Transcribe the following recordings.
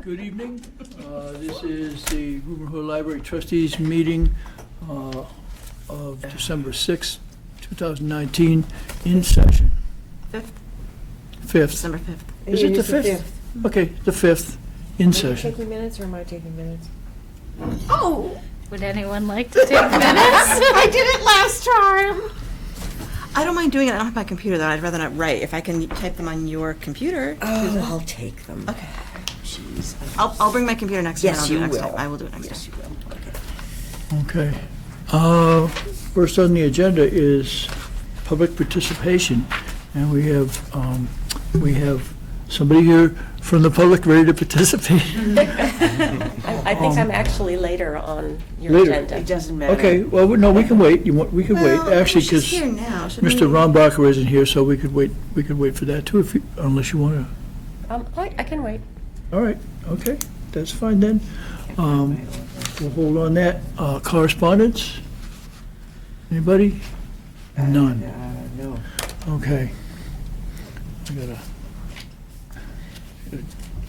Good evening. This is the Rubenhood Library Trustees meeting of December 6th, 2019, in session. Fifth. December 5th. Is it the 5th? Okay, the 5th, in Are you session. taking minutes or am I taking minutes? Oh! Would anyone like to take minutes? I did it last time! I don't mind doing it. I don't have my computer, though. I'd rather not write. If I can type them on your computer. Oh, I'll take them. Okay. Jeez. I'll bring my computer next time. Yes, I'll do you it next will. time. I will do it next Yes, time. you will. Okay. Okay. First on the agenda is public participation, and we have somebody here from the public ready to participate. I think I'm actually later on your Later. agenda. It doesn't matter. Okay, well, no, we can wait. We can wait, actually, she's because here now. Shouldn't Mr. we- Rombacher isn't here, so we could wait for that too, unless you want to. I can wait. All right, okay, that's fine then. We'll hold on that. Correspondence? Anybody? None. No. Okay. I gotta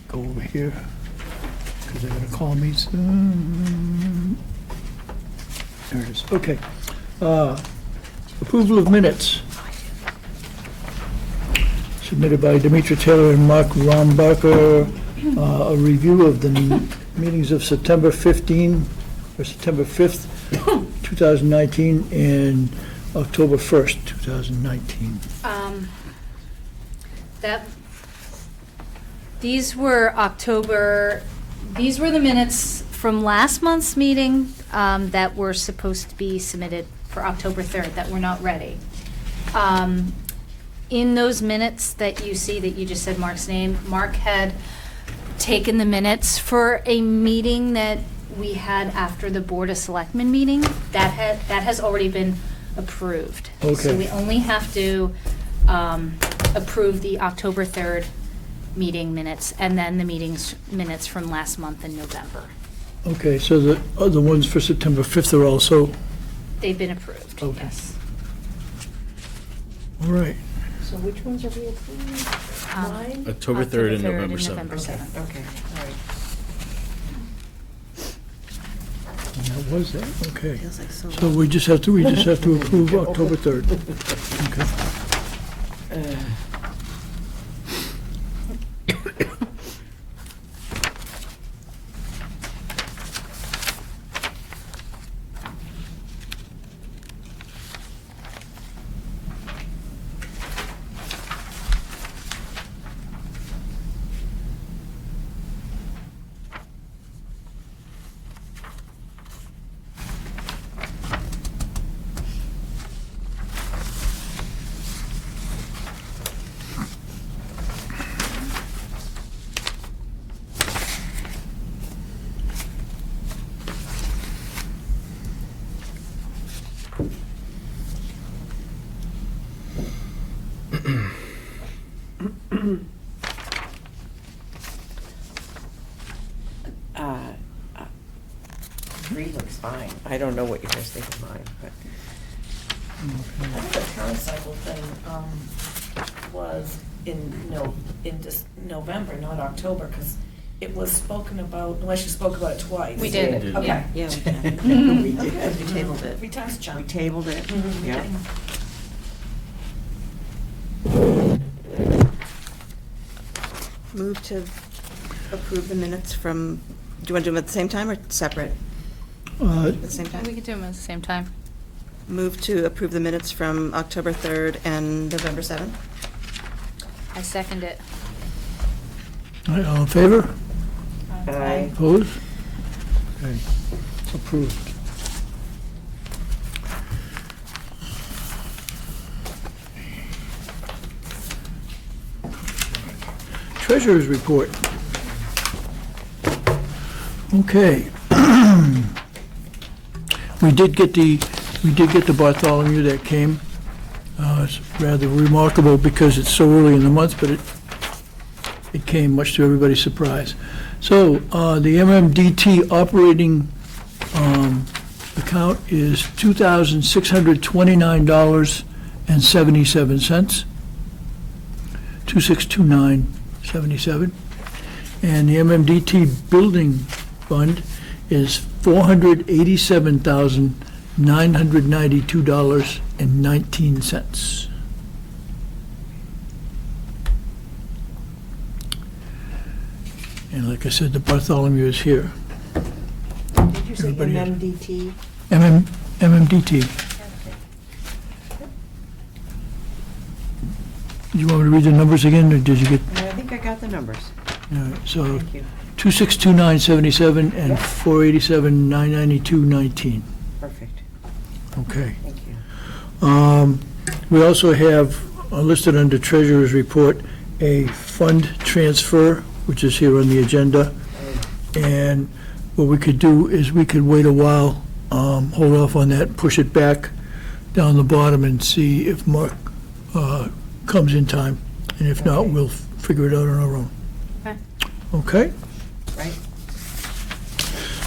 go over here, because they're gonna call me soon. There it is, okay. Approval of minutes. Submitted by Demetra Taylor and Mark Rombacher. A review of the meetings of September 15, or September 5th, 2019, and October 1st, 2019. These were the minutes from last month's meeting that were supposed to be submitted for October 3rd, that were not ready. In those minutes that you see, that you just said Mark's name, Mark had taken the minutes for a meeting that we had after the Board of Selectmen meeting. That has already been approved. Okay. So we only have to approve the October 3rd meeting minutes, and then the minutes from last month in November. Okay, so the other ones for September 5th are also, They've been approved, Okay. yes. all right. So which ones are we approving? Mine? October 3rd and November 7th. November 7th. Okay, all right. And that was that, okay. Feels like so So we just have to approve October 3rd. Okay. Three looks fine. I don't know what you guys think of mine, but. I think the town cycle thing was in November, not October, because it was spoken about, unless you spoke about it twice. We did, did. Okay. Yeah, we did. We did. We tabled it. Three times, We John. tabled it, yeah. Move to approve the minutes from, do you want to do them at the same time or separate? At the same We time? could do them at the same time. Move to approve the minutes from October 3rd and November 7th? I second it. All right, all in favor? Aye. Opposed? Okay, approved. Treasurer's report. Okay. We did get the Bartholomew that came. It's rather remarkable because it's so early in the month, but it came much to everybody's surprise. So the MMDT operating account is $2,629.77. 77. And the MMDT Building Fund is $487,992.19. And like I said, the Bartholomew is here. Did you say Everybody has- MMDT? MMDT. Do you want me to read the numbers again, or did you get, I think I got the numbers. all right, so Thank you. 262,977 and 487,992.19. Perfect. Okay. Thank you. We also have listed under Treasurer's Report a fund transfer, which is here on the agenda. And what we could do is we could wait a while, hold off on that, push it back down the bottom and see if Mark comes in time. And if not, Okay. we'll figure it out on our own. Okay. Okay? Right.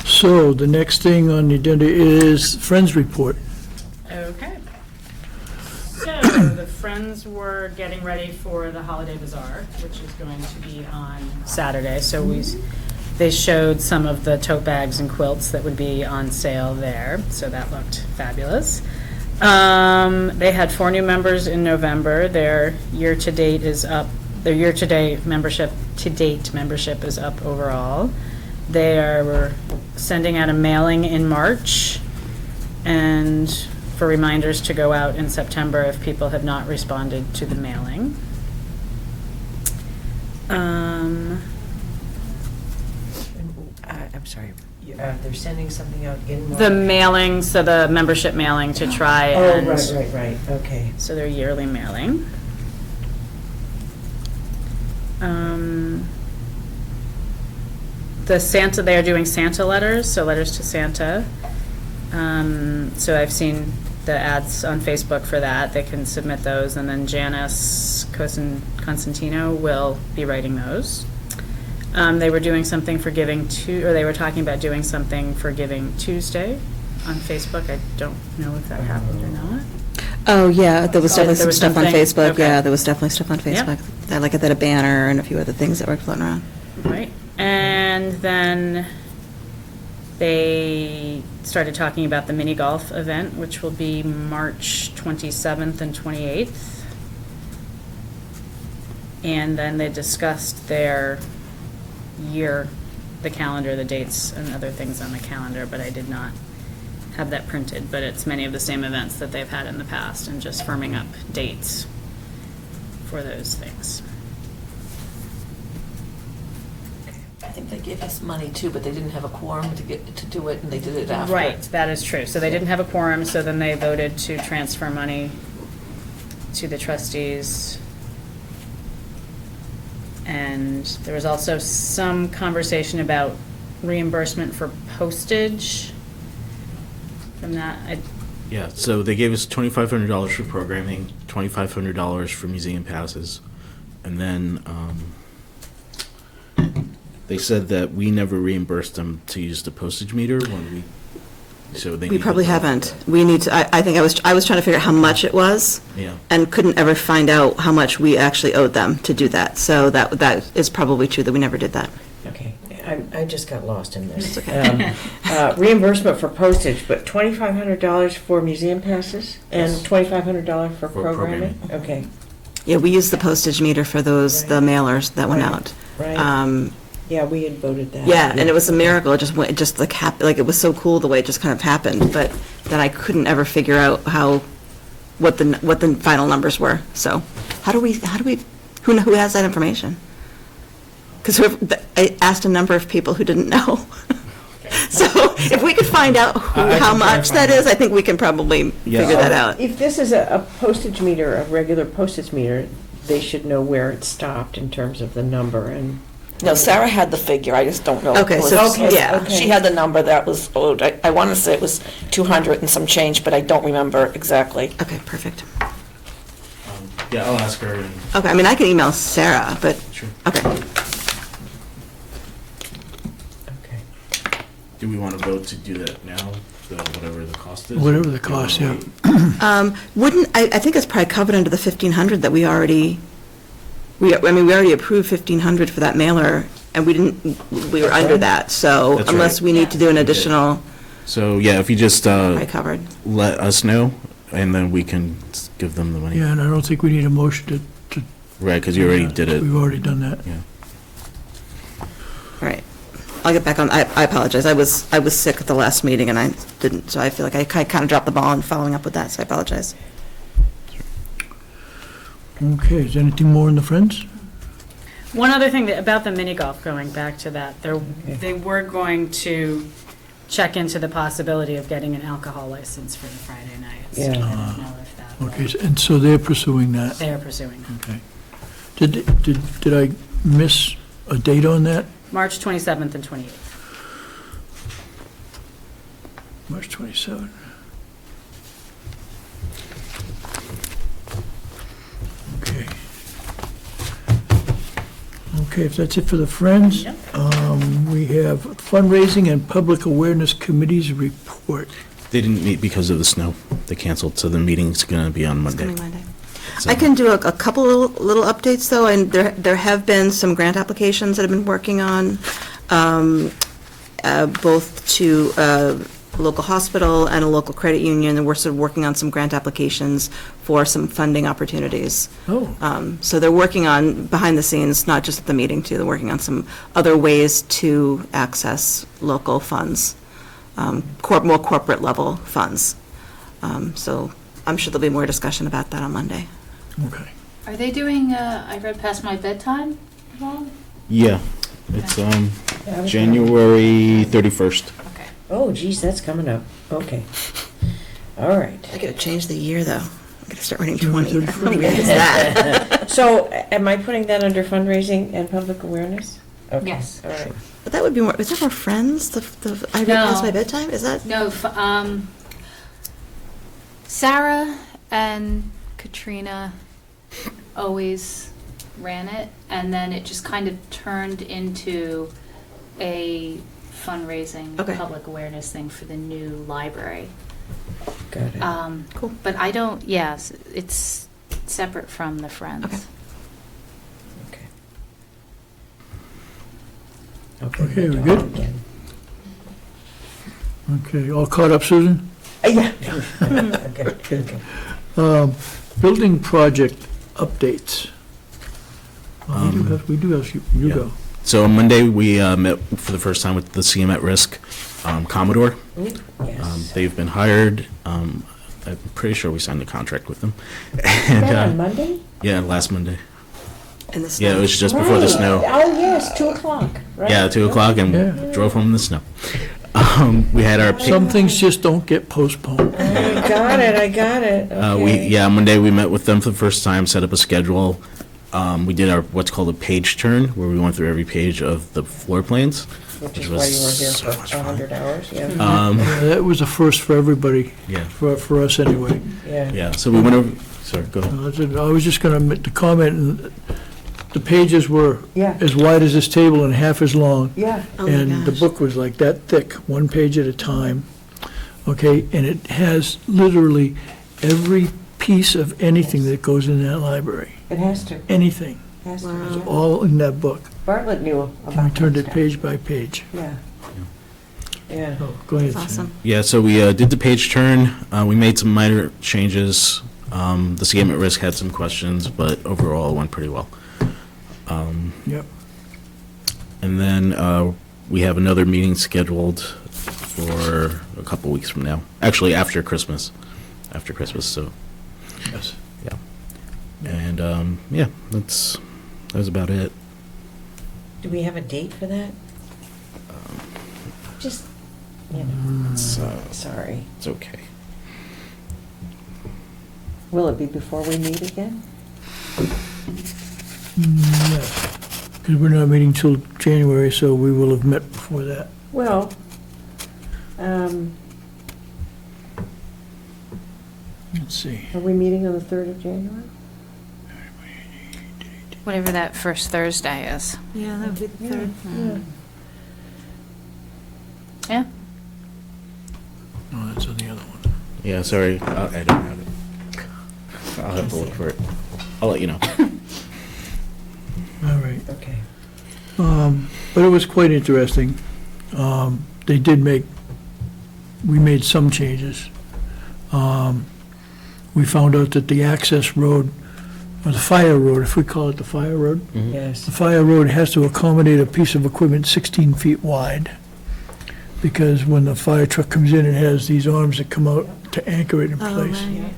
So the next thing on the agenda is Friends Report. Okay. So the Friends were getting ready for the Holiday Bazaar, which is going to be on Saturday. So they showed some of the tote bags and quilts that would be on sale there. So that looked fabulous. They had 4 new members in November. Their year-to-date is up. Their year-to-date membership is up overall. They are sending out a mailing in March, and for reminders to go out in September if people have not responded to the mailing. I'm sorry. They're sending something out in March? The mailing, so the membership mailing to try Oh, and. right. Okay. So their yearly mailing. The Santa, they are doing Santa letters, so letters to Santa. So I've seen the ads on Facebook for that. They can submit those, and then Janice Constantino will be writing those. They were doing something for Giving or they were talking about doing something for Giving Tuesday on Facebook. I don't know if that happened or not. Oh, yeah, there was definitely There some was stuff on something? Facebook. Okay. Yeah, there was definitely stuff on Yep. Facebook. I like it, that a banner and a few other things that were floating around. Right, and then they started talking about the mini golf event, which will be March 27th and 28th. And then they discussed their the calendar, the dates and other things on the calendar, but I did not have that printed. But it's many of the same events that they've had in the past and just firming up dates for those things. I think they gave us money too, but they didn't have a quorum to do it, and they did it after. Right, that is true. So they didn't have a quorum, so then they voted to transfer money to the trustees. And there was also some conversation about reimbursement for postage from that. Yeah, so they gave us $2,500 for programming, $2,500 for museum passes, and then they said that we never reimbursed them to use the postage meter when we. So they. We need probably to- haven't. We need to, I think I was trying to figure out how much it was Yeah. and couldn't ever find out how much we actually owed them to do that. So that is probably true that we never did that. Okay. I just got lost in this. It's okay. Reimbursement for postage, but $2,500 for museum passes and $2,500 for For programming? Okay, Yeah, we used the postage meter for those, the mailers that went Right. out. right. Yeah, we had voted that. Yeah, and it was a miracle. It just went, it just like happened, like it was so cool the way it just kind of happened, but that I couldn't ever figure out what the final numbers were. So who has that information? Because I asked a number of people who didn't know. So if we could find out how much that is, I think we can probably Yeah. figure that out. If this is a postage meter, a regular postage meter, they should know where it stopped in terms of the number and. No, Sarah had the figure, I just don't know. Okay, It was- so, Okay, yeah. okay. She had the number that was owed. I want to say it was 200 and some change, but I don't remember exactly. Okay, perfect. Yeah, I'll ask her. And, Okay, I mean, I can email Sarah, but, sure. okay. Okay. Do we want to vote to do that now? Whatever the cost is. Whatever the Do you wanna cost, yeah. wait? I think it's probably covered under the 1,500 that we already we already approved 1,500 for that mailer, and we were under that, so That's unless right. we need to do an additional, So, yeah, if you just I covered. let us know, and then we can give them the money. Yeah, and I don't think we need a motion to. Right, because you already did it. We've already done that. Yeah. All right. I'll get back on, I apologize. I was sick at the last meeting, and I didn't, so I feel like I kind of dropped the ball in following up with that, so I apologize. Okay, is there anything more in the Friends? One other thing about the mini golf, going back to that, they were going to check into the possibility of getting an alcohol license for the Friday nights. Yeah. I don't know if that, Okay, and so they're pursuing that. they are pursuing that. Okay. Did I miss a date on that? March 27th and 28th. March 27. Okay. Okay, if that's it for the Friends, Yep. we have fundraising and public awareness committees report. They didn't meet because of the snow. They canceled, so the meeting's going to be on It's Monday. coming Monday. So- I can do a couple little updates, though, and there have been some grant applications that I've been working on, both to a local hospital and a local credit union, and we're sort of working on some grant applications for some funding opportunities. Oh, So they're working on, behind the scenes, not just at the meeting, too, they're working on some other ways to access local funds, more corporate level funds. So I'm sure there'll be more discussion about that on Monday. okay. Are they doing, I read past my bedtime at all? Yeah, it's Yeah, I was January 31st. Okay. Oh, geez, that's coming up. Okay. All right. I gotta change the year, though. I gotta start writing June 20. 31st. How weird is that? So am I putting that under fundraising and public awareness? Okay. Yes. All right. But that would be more, is that more Friends, I read past No. my bedtime? Is that? No, Sarah and Katrina always ran it, and then it just kind of turned into a fundraising, Okay. public awareness thing for the new library. Got it. Cool. But I don't, yes, it's separate from the Friends. Okay. Okay. Okay, we my good? dog again. Okay, all caught up, Susan? Yeah. Okay, good. Building project updates. We do have, you yeah. go. So on Monday, we met for the first time with the CM at Risk Commodore. Yes. They've been hired. I'm pretty sure we signed a contract with them. Is And that on Monday? yeah, last Monday. In the snow. Yeah, it was just before the Right. snow. Oh, yes, 2:00, right? Yeah, 2:00, and Yeah. drove home in the snow. We had our Some things just don't get postponed. I got it. Okay. Monday we met with them for the first time, set up a schedule. We did our what's called a page turn, where we went through every page of the floor plans. Which is was why you were here so for much fun. 100 hours, yeah. Yeah, that was a first for everybody, Yeah, for us anyway. Yeah. so we went over. Sorry, go ahead. I was just going to comment, and the pages were Yeah, as wide as this table and half as long. yeah. Oh my And the gosh. book was like that thick, one page at a time. Okay, and it has literally every piece of anything that goes in that library. It has to, Anything, has to. Wow. yeah. all in that book. Bartlett knew And about we turned that it stuff. page by page. Yeah. Yeah. Oh, go ahead. That's Sam. awesome. Yeah, so we did the page turn. We made some minor changes. The CM at Risk had some questions, but overall it went pretty well. Yep. And then we have another meeting scheduled for a couple weeks from now. Actually, after Christmas. So, Yes. and that's about it. Do we have a date for that? Just, you know, sorry. It's okay. Will it be before we meet again? Yes. Because we're not meeting till January, so we will have met before that. Well, Let's see. are we meeting on the 3rd of January? Whatever that first Thursday is. Yeah, that would be the third. Yeah. Yeah? No, that's on the other one. Yeah, sorry, I don't have it. I'll have to look for it. I'll let you know. Okay. But it was quite interesting. They did we made some changes. We found out that the access road, or the fire road, if we call it the fire road, Yes. the fire road has to accommodate a piece of equipment 16 feet wide, because when the fire truck comes in, it has these arms that come out to anchor it in Oh, place. right.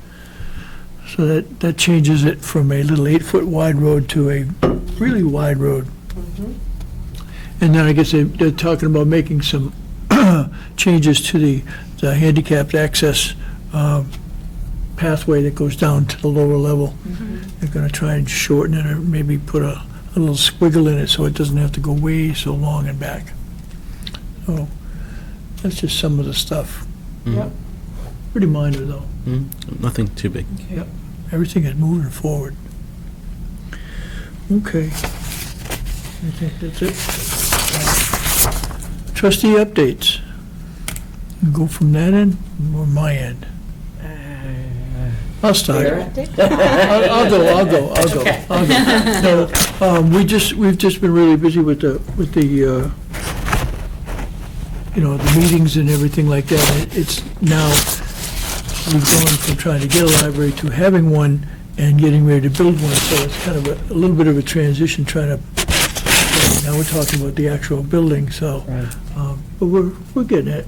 So that changes it from a little 8-foot wide road to a really wide road. And then I guess they're talking about making some changes to the handicapped access pathway that goes down to the lower level. They're gonna try and shorten it, or maybe put a little squiggle in it so it doesn't have to go way so long and back. So, that's just some of the stuff. Mhm. Pretty minor, though. Nothing too big. Yep, everything is moving forward. Okay. I think that's it. Trustee updates. Go from that end or my end? I'll start. I'll go. No, we've just been really busy with the the meetings and everything like that. It's now, we've gone from trying to get a library to having one and getting ready to build one, so it's kind of a little bit of a transition, now we're talking about the actual building, so, but we're getting it.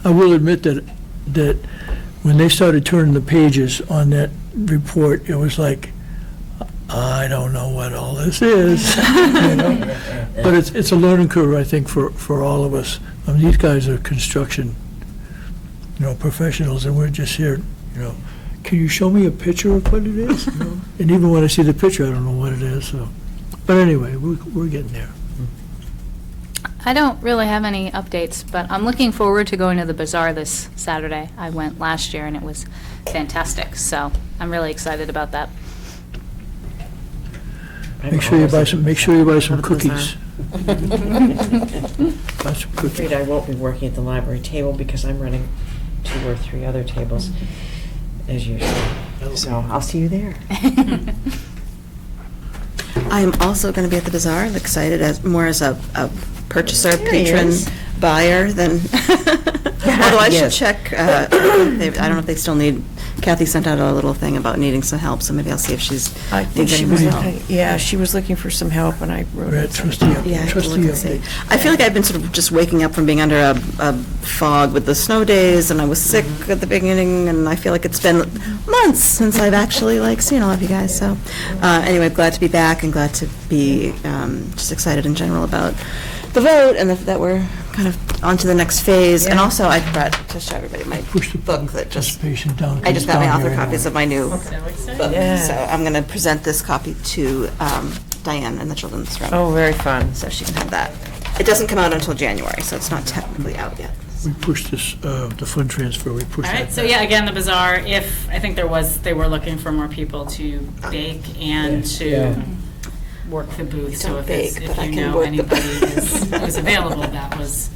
I will admit that when they started turning the pages on that report, it was like, I don't know what all this is. But it's a learning curve, I think, for all of us. These guys are construction, professionals, and we're just here, can you show me a picture of what it is? And even when I see the picture, I don't know what it is, so. But anyway, we're getting there. I don't really have any updates, but I'm looking forward to going to the bazaar this Saturday. I went last year and it was fantastic, so I'm really excited about that. Make sure you buy some Go to the cookies. Buy some I'm cookies. afraid I won't be working at the library table because I'm running 2 or 3 other tables, as usual. So I'll see you there. I am also going to be at the bazaar, I'm excited more as a purchaser, There he patron, is. buyer than, although I should Yes. check, I don't know if they still need, Kathy sent out a little thing about needing some help, so maybe I'll see if she's I think needs she any was more help. looking, she was looking for some help, and I wrote We're it. at trustee Yeah, I have to trustee look and see. updates. I feel like I've been sort of just waking up from being under a fog with the snow days, and I was sick at the beginning, and I feel like it's been months since I've actually seen all of you guys. So anyway, glad to be back and glad to be just excited in general about the vote and that we're kind of on to the next phase. And Yeah. also, I brought to show everybody my Push the book that just, participation down. I just got my down author here copies of my new So excited. book. Yeah. So I'm going to present this copy to Diane in the children's room. Oh, very fun. So she can have that. It doesn't come out until January, so it's not technically out yet. We pushed this, the fund transfer, we pushed All that right, so back. yeah, again, the bazaar, I think they were looking for more people to bake and to work the booth. So Don't bake, but I if you can know work the anybody booth. who's available, that was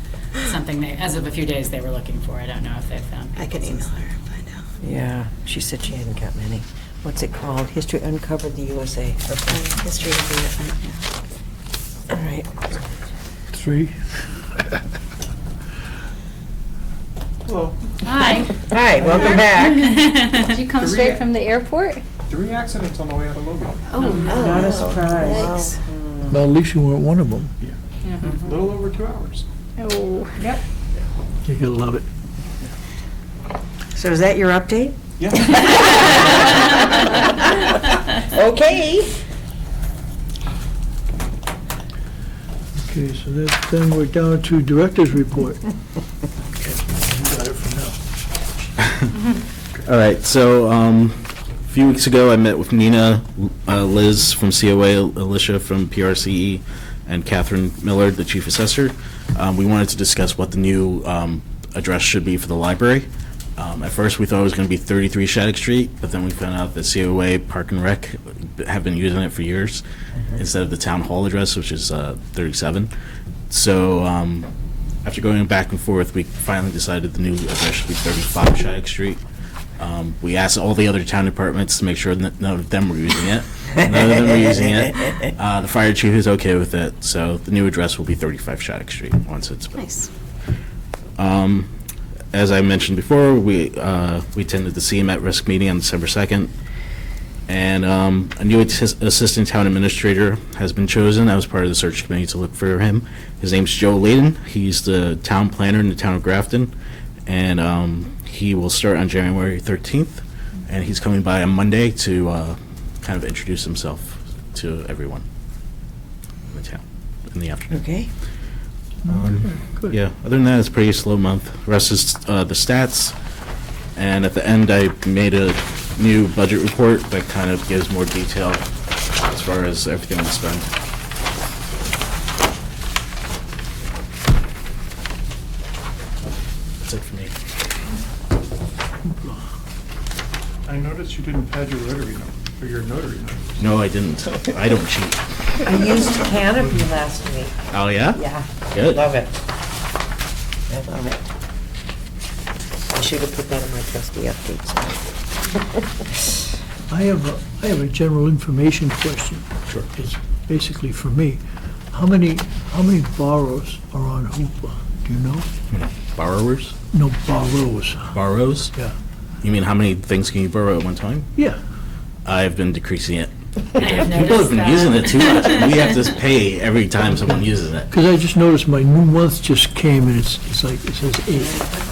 something as of a few days, they were looking for. I don't know if they found. I can people email since her and find out. Yeah, she said she hadn't got many. What's it called? History Uncovered the USA. History of the, All right. 3. Hi. Hi, welcome back. Did you come straight from the airport? 3 accidents on the way out of Logan. Oh, Not a surprise. Thanks. Well, at least you weren't one of them. A little over 2 hours. Oh. You're gonna love it. So is that your update? Yeah. Okay. Okay, so then we're down to director's report. Okay, you got it for now. All right, so a few weeks ago, I met with Nina, Liz from COA, Alicia from PRCE, and Catherine Miller, the chief assessor. We wanted to discuss what the new address should be for the library. At first, we thought it was going to be 33 Shattuck Street, but then we found out that COA Park and Rec have been using it for years instead of the town hall address, which is 37. So after going back and forth, we finally decided the new address should be 35 Shattuck Street. We asked all the other town departments to make sure that none of them were using it. None of them were using it. The fire chief is okay with it, so the new address will be 35 Shattuck Street once it's built. Nice. As I mentioned before, we attended the CM at Risk meeting on December 2nd, and a new assistant town administrator has been chosen. I was part of the search committee to look for him. His name's Joe Layden. He's the town planner in the town of Grafton, and he will start on January 13th, and he's coming by on Monday to kind of introduce himself to everyone in the town in the afternoon. Okay. Good. Yeah, other than that, it's a pretty slow month. The rest is the stats, and at the end, I made a new budget report that kind of gives more detail as far as everything we spend. That's it for me. I noticed you didn't pad your rotary note, or your notary note. No, I didn't. I don't cheat. I used Canopy last week. Oh, yeah? Yeah. Good. Love it. I love it. I should have put that in my trustee updates. I have a general information question. Sure. It's basically for me. How many borrows are on Hoopla? Do you know? Borrowers? No, borrows. Borrows? Yeah. You mean how many things can you borrow at one time? Yeah. I've been decreasing it. I have People have noticed been that. using it too much. We have to pay every time someone uses it. Because I just noticed my new month just came and it's like, it says 8.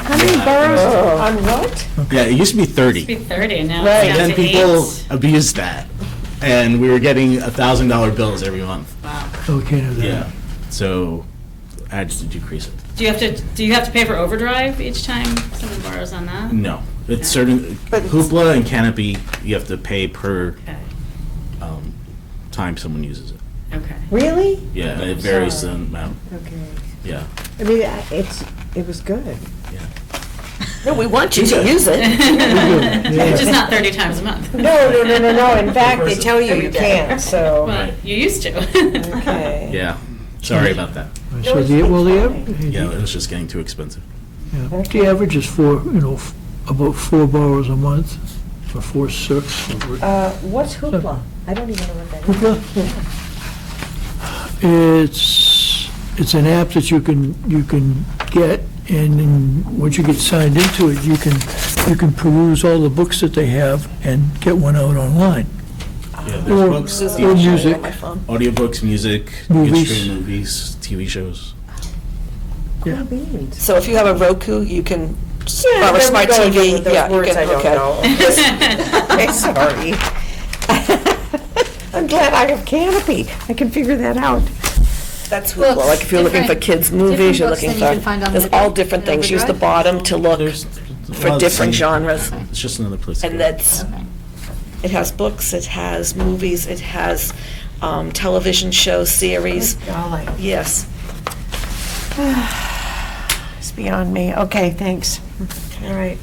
How many borrows on what? Yeah, it used to be 30. It'd be 30, now Right. it's And down then to people 8. abused that. And we were getting $1,000 bills every month. Wow. Okay, now that. Yeah. So I had to decrease it. Do you have to pay for overdrive each time someone borrows on that? No. It's certain, But it's- Hoopla and Canopy, you have to pay per Okay, time someone uses it. okay. Really? Yeah, it varies the amount. Okay. Yeah. I mean, it was good. Yeah. No, we want you to use it. Which is not 30 times a month. No. In fact, they tell you you can't, so. Well, you used to. Okay. Yeah. Sorry about that. So the Yeah, it was just getting too expensive. the average is about 4 borrows a month, or 4, 6. What's Hoopla? I don't even know what that is. Hoopla? It's an app that you can get, and then once you get signed into it, you can peruse all the books that they have and get one out online. Yeah, Or- there's books, or music. audiobooks, music, you can Movies. stream movies, TV shows. Yeah. So if you have a Roku, you can, Yeah, or a there we smart go again TV, with those yeah, you words can, I don't okay. know. Okay, sorry. I'm glad I have Canopy. I can figure that out. That's Books, Hoopla, like if you're looking for different- kids' movies, you're different books looking than you can find for, on there's Libra all different and things. Use the Overdrive? bottom to look There's a for lot of the different same- genres. It's just another place to And go. that's, it has books, it has movies, it has television shows, series. Golly. Yes. It's beyond me. Okay, thanks. All right.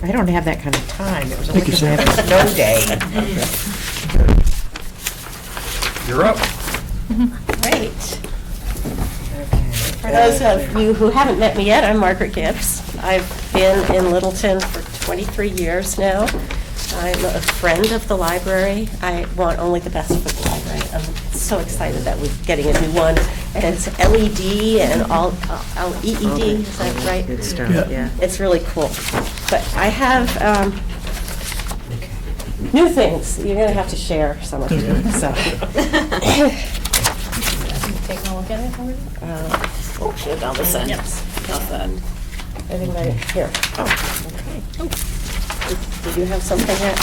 I don't have that kind of time. It was only Thank you, because I have a snow day. You're up. Great. For those of you who haven't met me yet, I'm Margaret Gibbs. I've been in Littleton for 23 years now. I'm a friend of the library. I want only the best for the library. I'm so excited that we're getting a new one. And it's LED and all EED, is that right? Good stuff, Yeah. yeah. It's really cool. But I have new things. You're going to have to share some of them, so. Taking a look at it already? Pull down the sentence. How's that? Everything right here. Oh, okay. Did you have something that?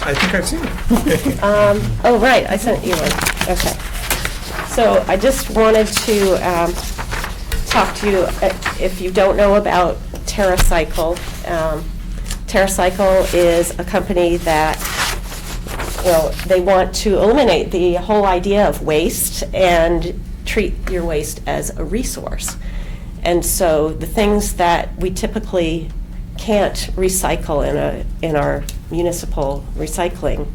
I think I've seen it. Oh, right, I sent you one. Okay. So I just wanted to talk to you, if you don't know about TerraCycle. TerraCycle is a company that, they want to eliminate the whole idea of waste and treat your waste as a resource. And so the things that we typically can't recycle in our municipal recycling,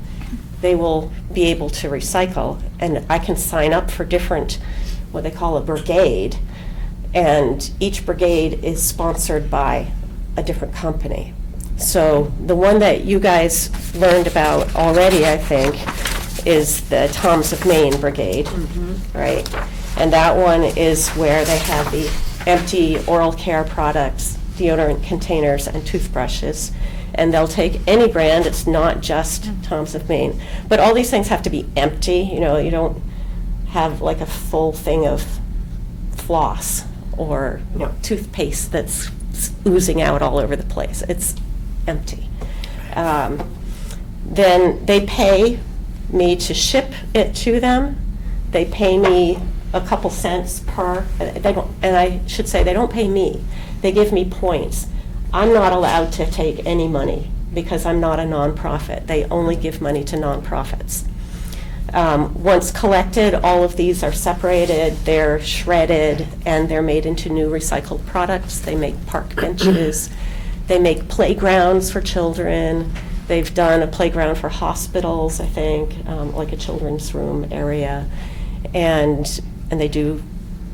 they will be able to recycle. And I can sign up for different, what they call a brigade, And each brigade is sponsored by a different company. So the one that you guys learned about already, I think, is the Toms of Maine Brigade, right? And that one is where they have the empty oral care products, deodorant containers, and toothbrushes. And they'll take any brand, it's not just Toms of Maine. But all these things have to be empty, you know, you don't have like a full thing of floss or toothpaste that's oozing out all over the place. It's empty. Then they pay me to ship it to them. They pay me a couple cents per, they don't, and I should say, they don't pay me. They give me points. I'm not allowed to take any money because I'm not a nonprofit. They only give money to nonprofits. Once collected, all of these are separated, they're shredded, and they're made into new recycled products. They make park benches, they make playgrounds for children. They've done a playground for hospitals, I think, like a children's room area. And they do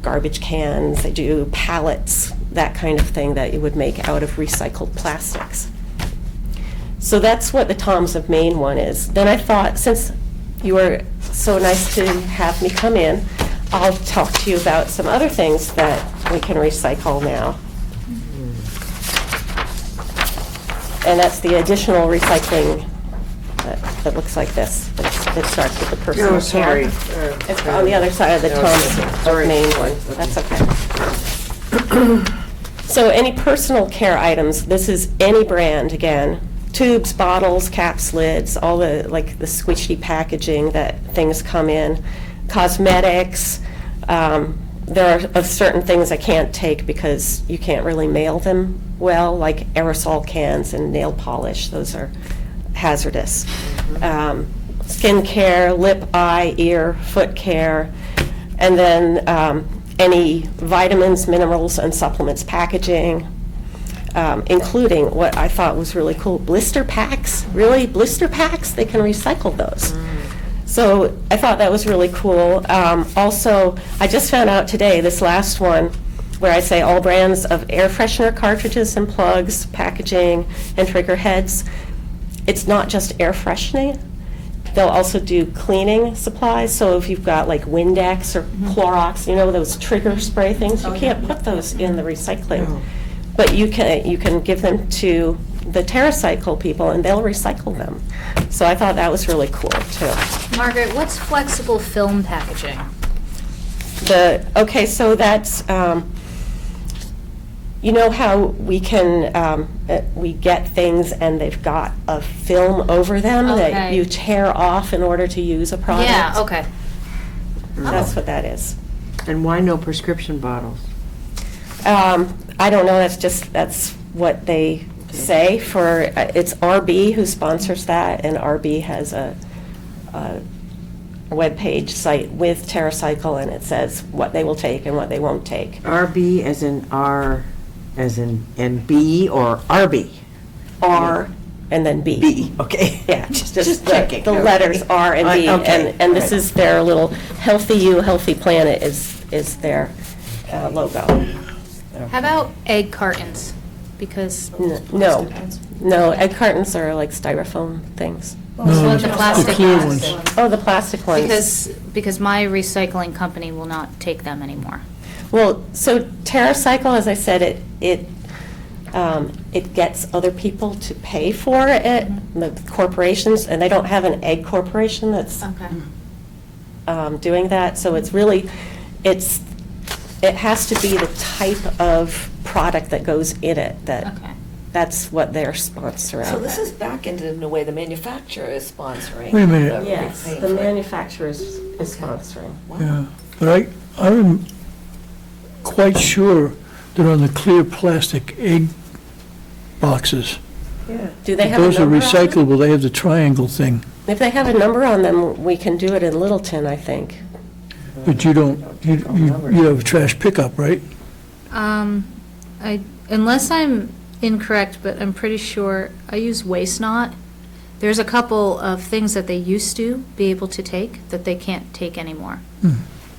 garbage cans, they do pallets, that kind of thing that you would make out of recycled plastics. So that's what the Toms of Maine one is. Then I thought, since you were so nice to have me come in, I'll talk to you about some other things that we can recycle now. And that's the additional recycling that looks like this. It starts with the personal Oh, sorry. care. It's on the other side of the Toms of Maine one. That's okay. So any personal care items, this is any brand again. Tubes, bottles, caps, lids, all the, like the squishy packaging that things come in. Cosmetics, there are certain things I can't take because you can't really mail them well, like aerosol cans and nail polish. Those are hazardous. Skin care, lip, eye, ear, foot care, and then any vitamins, minerals, and supplements packaging, including what I thought was really cool, blister packs. Really, blister packs? They can recycle those. So I thought that was really cool. Also, I just found out today, this last one, where I say all brands of air freshener cartridges and plugs, packaging, and trigger heads. It's not just air freshening. They'll also do cleaning supplies. So if you've got like Windex or Clorox, you know, those trigger spray things, you can't put those in the recycling. But you can give them to the TerraCycle people and they'll recycle them. So I thought that was really cool too. Margaret, what's flexible film packaging? Okay, so that's, you know how we can, we get things and they've got a film over them that Okay. you tear off in order to use a product? Yeah, okay. That's what that is. And why no prescription bottles? I don't know, that's what they say for, it's RB who sponsors that, and RB has a webpage site with TerraCycle, and it says what they will take and what they won't take. RB as in R, as in B, or RB? R and then B. B, okay. Yeah, just checking. the letters R and B, Okay, and this right. is their little Healthy You, Healthy Planet is their logo. How about egg cartons? Because No, egg cartons are like styrofoam things. well, the plastic clear ones. Oh, the plastic ones. Because my recycling company will not take them anymore. Well, so TerraCycle, as I said, it gets other people to pay for it, the corporations, and they don't have an egg corporation that's Okay. doing that. So it's really, it has to be the type of product that goes in it Okay. that's what they're sponsoring. So this is back into, in a way, the manufacturer is sponsoring. Wait a minute. the Yes, paying the for it. manufacturer is sponsoring. Yeah, but I'm quite sure that on the clear plastic egg boxes, Do they have a those are number on them? recyclable, they have the triangle thing, If they have a number on them, we can do it in Littleton, I think. but you don't, you have trash pickup, right? Unless I'm incorrect, but I'm pretty sure I use Waste Not. There's a couple of things that they used to be able to take that they can't take anymore.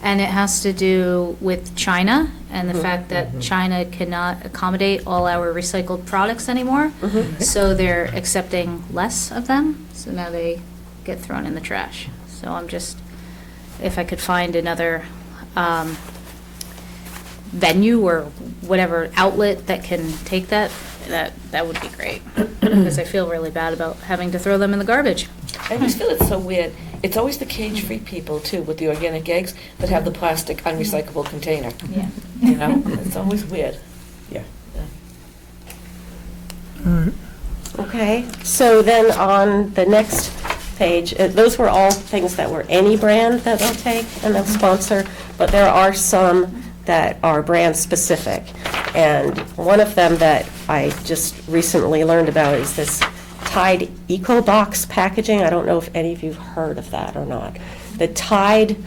and it has to do with China and the fact that China cannot accommodate all our recycled products anymore. So they're accepting less of them, so now they get thrown in the trash. So I'm just, if I could find another venue or whatever outlet that can take that would be great. Because I feel really bad about having to throw them in the garbage. I just feel it's so weird. It's always the cage-free people, too, with the organic eggs that have the plastic unrecyclable container. Yeah. You know, it's always weird. Yeah. Okay, so then on the next page, those were all things that were any brand that they'll take and they'll sponsor, but there are some that are brand-specific. And one of them that I just recently learned about is this Tide EcoBox packaging. I don't know if any of you have heard of that or not. The Tide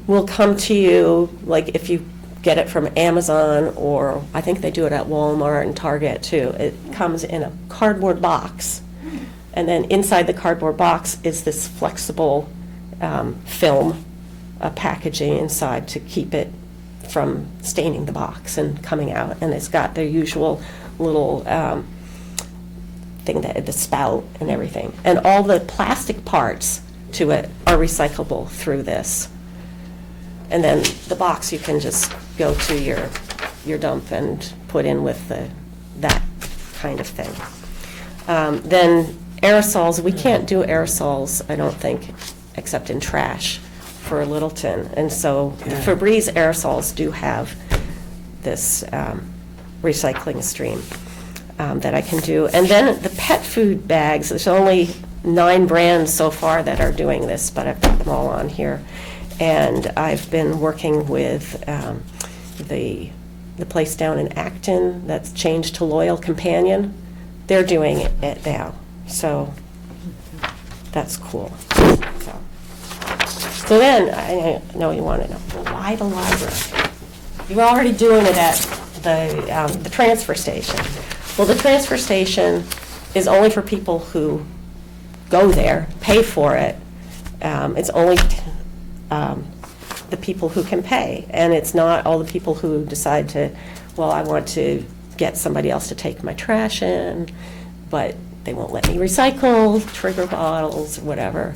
will come to you, like if you get it from Amazon, or I think they do it at Walmart and Target too. It comes in a cardboard box. And then inside the cardboard box is this flexible film packaging inside to keep it from staining the box and coming out. And it's got their usual little thing, that the spout and everything. And all the plastic parts to it are recyclable through this. And then the box you can just go to your dump and put in with that kind of thing. Then aerosols, we can't do aerosols, I don't think, except in trash for Littleton. And so Febreze aerosols do have this recycling stream that I can do. And then the pet food bags, there's only 9 brands so far that are doing this, but I've got them all on here. And I've been working with the place down in Acton that's changed to Loyal Companion. They're doing it now, so that's cool. So then, I know you want to know, why the library? You're already doing it at the transfer station. Well, the transfer station is only for people who go there, pay for it. It's only the people who can pay, and it's not all the people who decide to, well, I want to get somebody else to take my trash in, but they won't let me recycle, trigger bottles, or whatever.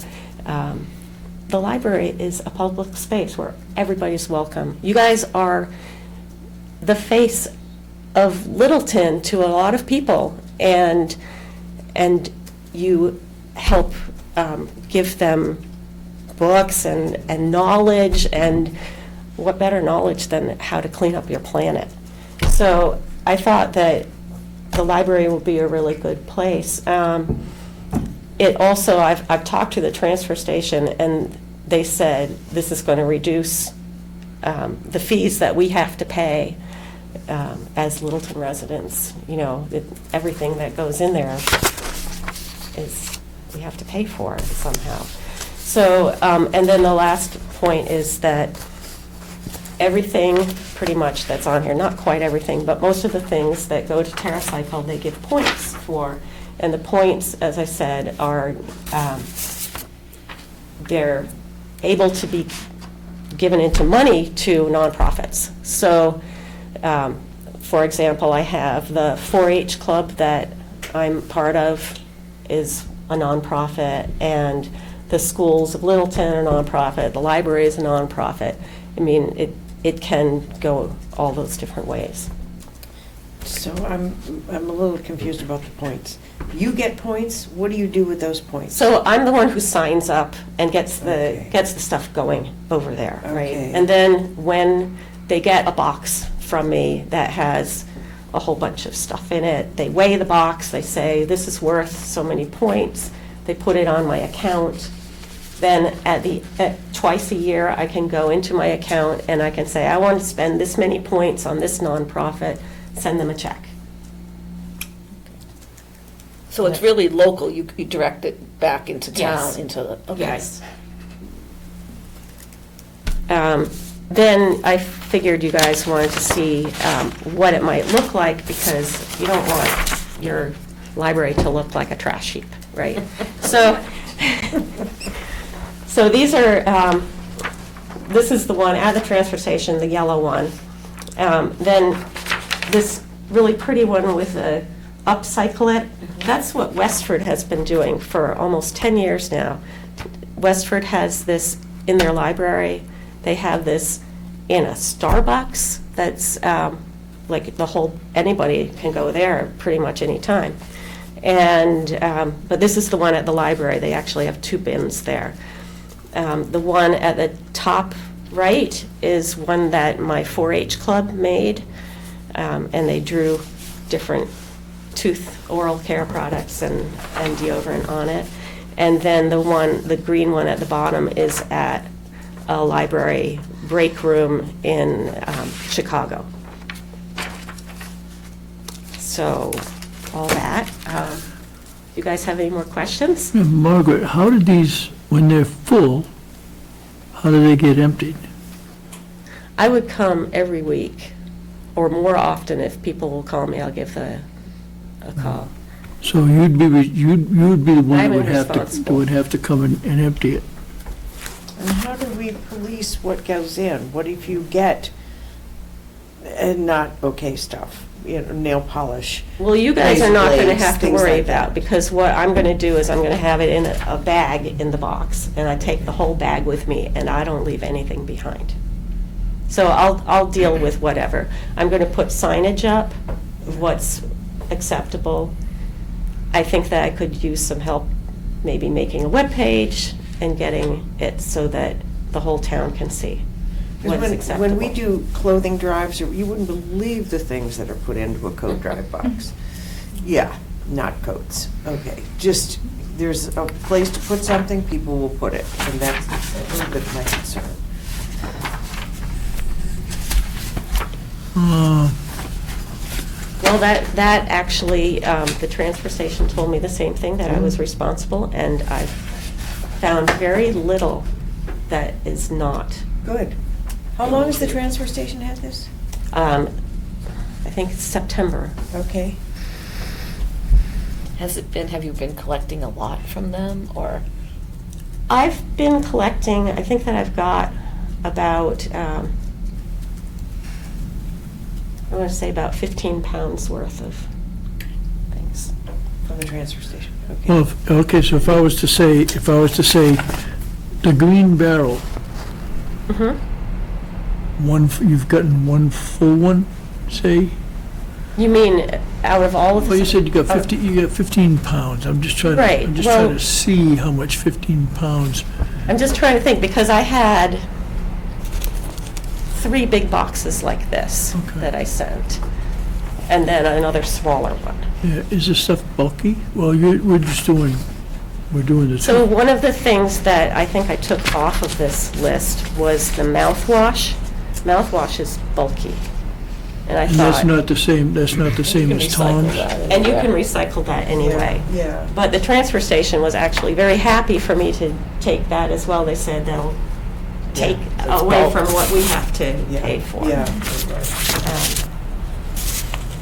The library is a public space where everybody's welcome. You guys are the face of Littleton to a lot of people, and you help give them books and knowledge, and what better knowledge than how to clean up your planet. So I thought that the library will be a really good place. It also, I've talked to the transfer station, and they said this is going to reduce the fees that we have to pay as Littleton residents. You know, everything that goes in there is, we have to pay for it somehow. So, and then the last point is that everything pretty much that's on here, not quite everything, but most of the things that go to TerraCycle, they give points for. And the points, as I said, are, they're able to be given into money to nonprofits. So, for example, I have the 4-H club that I'm part of is a nonprofit, and the schools of Littleton are a nonprofit, the library is a nonprofit. I mean, it can go all those different ways. So I'm a little confused about the points. You get points, what do you do with those points? So I'm the one who signs up and gets the stuff going over there, right? Okay. And then when they get a box from me that has a whole bunch of stuff in it, they weigh the box, they say, this is worth so many points, they put it on my account. Then twice a year, I can go into my account and I can say, I want to spend this many points on this nonprofit, send them a check. So it's really local, you direct it back into town, Yes. into the, okay. Yes. Then I figured you guys wanted to see what it might look like, because you don't want your library to look like a trash heap, right? So these are this is the one at the transfer station, the yellow one. Then this really pretty one with a upcycle it. That's what Westford has been doing for almost 10 years now. Westford has this in their library. They have this in a Starbucks that's like the whole, anybody can go there pretty much any time. And, but this is the one at the library. They actually have 2 bins there. The one at the top right is one that my 4-H club made, and they drew different tooth oral care products and deodorant on it. And then the green one at the bottom is at a library break room in Chicago. So, all that. You guys have any more questions? Yeah, Margaret, how did these, when they're full, how do they get emptied? I would come every week, or more often if people will call me, I'll give a call. So you'd be the one I'm that would have to come and empty it. And how do we police what goes in? What if you get not okay stuff, nail polish? Well, you guys are not going to blades, have to things worry like about, that. because what I'm going to do is I'm going to have it in a bag in the box, and I take the whole bag with me, and I don't leave anything behind. So I'll deal with whatever. I'm going to put signage up, of what's acceptable. I think that I could use some help, maybe making a webpage and getting it so that the whole town can see what's acceptable. When we do clothing drives, you wouldn't believe the things that are put into a coat drive box. Yeah, not coats. Okay, just, there's a place to put something, people will put it, and that's a little bit my concern. Well, that actually, the transfer station told me the same thing, that I was responsible, and I've found very little that is not. Good. How long has the transfer station had this? I think it's September. Okay. Have you been collecting a lot from them, or? I've been collecting, I think that I've got about, I want to say about 15 pounds worth of things. From the transfer station, okay. Well, okay, so if I was to say, the green barrel, you've gotten one full one, say? You mean out of all of the? Well, you said you got 15 pounds. I'm just trying Right, well- to see how much 15 pounds. I'm just trying to think, because I had 3 big boxes like this Okay. that I sent, and then another smaller one. Yeah, is this stuff bulky? Well, we're doing this. So one of the things that I think I took off of this list was the mouthwash. Mouthwash is bulky, and I And that's thought, not the same as Tom's? and you can recycle that anyway. Yeah. But the transfer station was actually very happy for me to take that as well. They said they'll take it's away bulk. from what we have to Yeah, pay for. Yeah.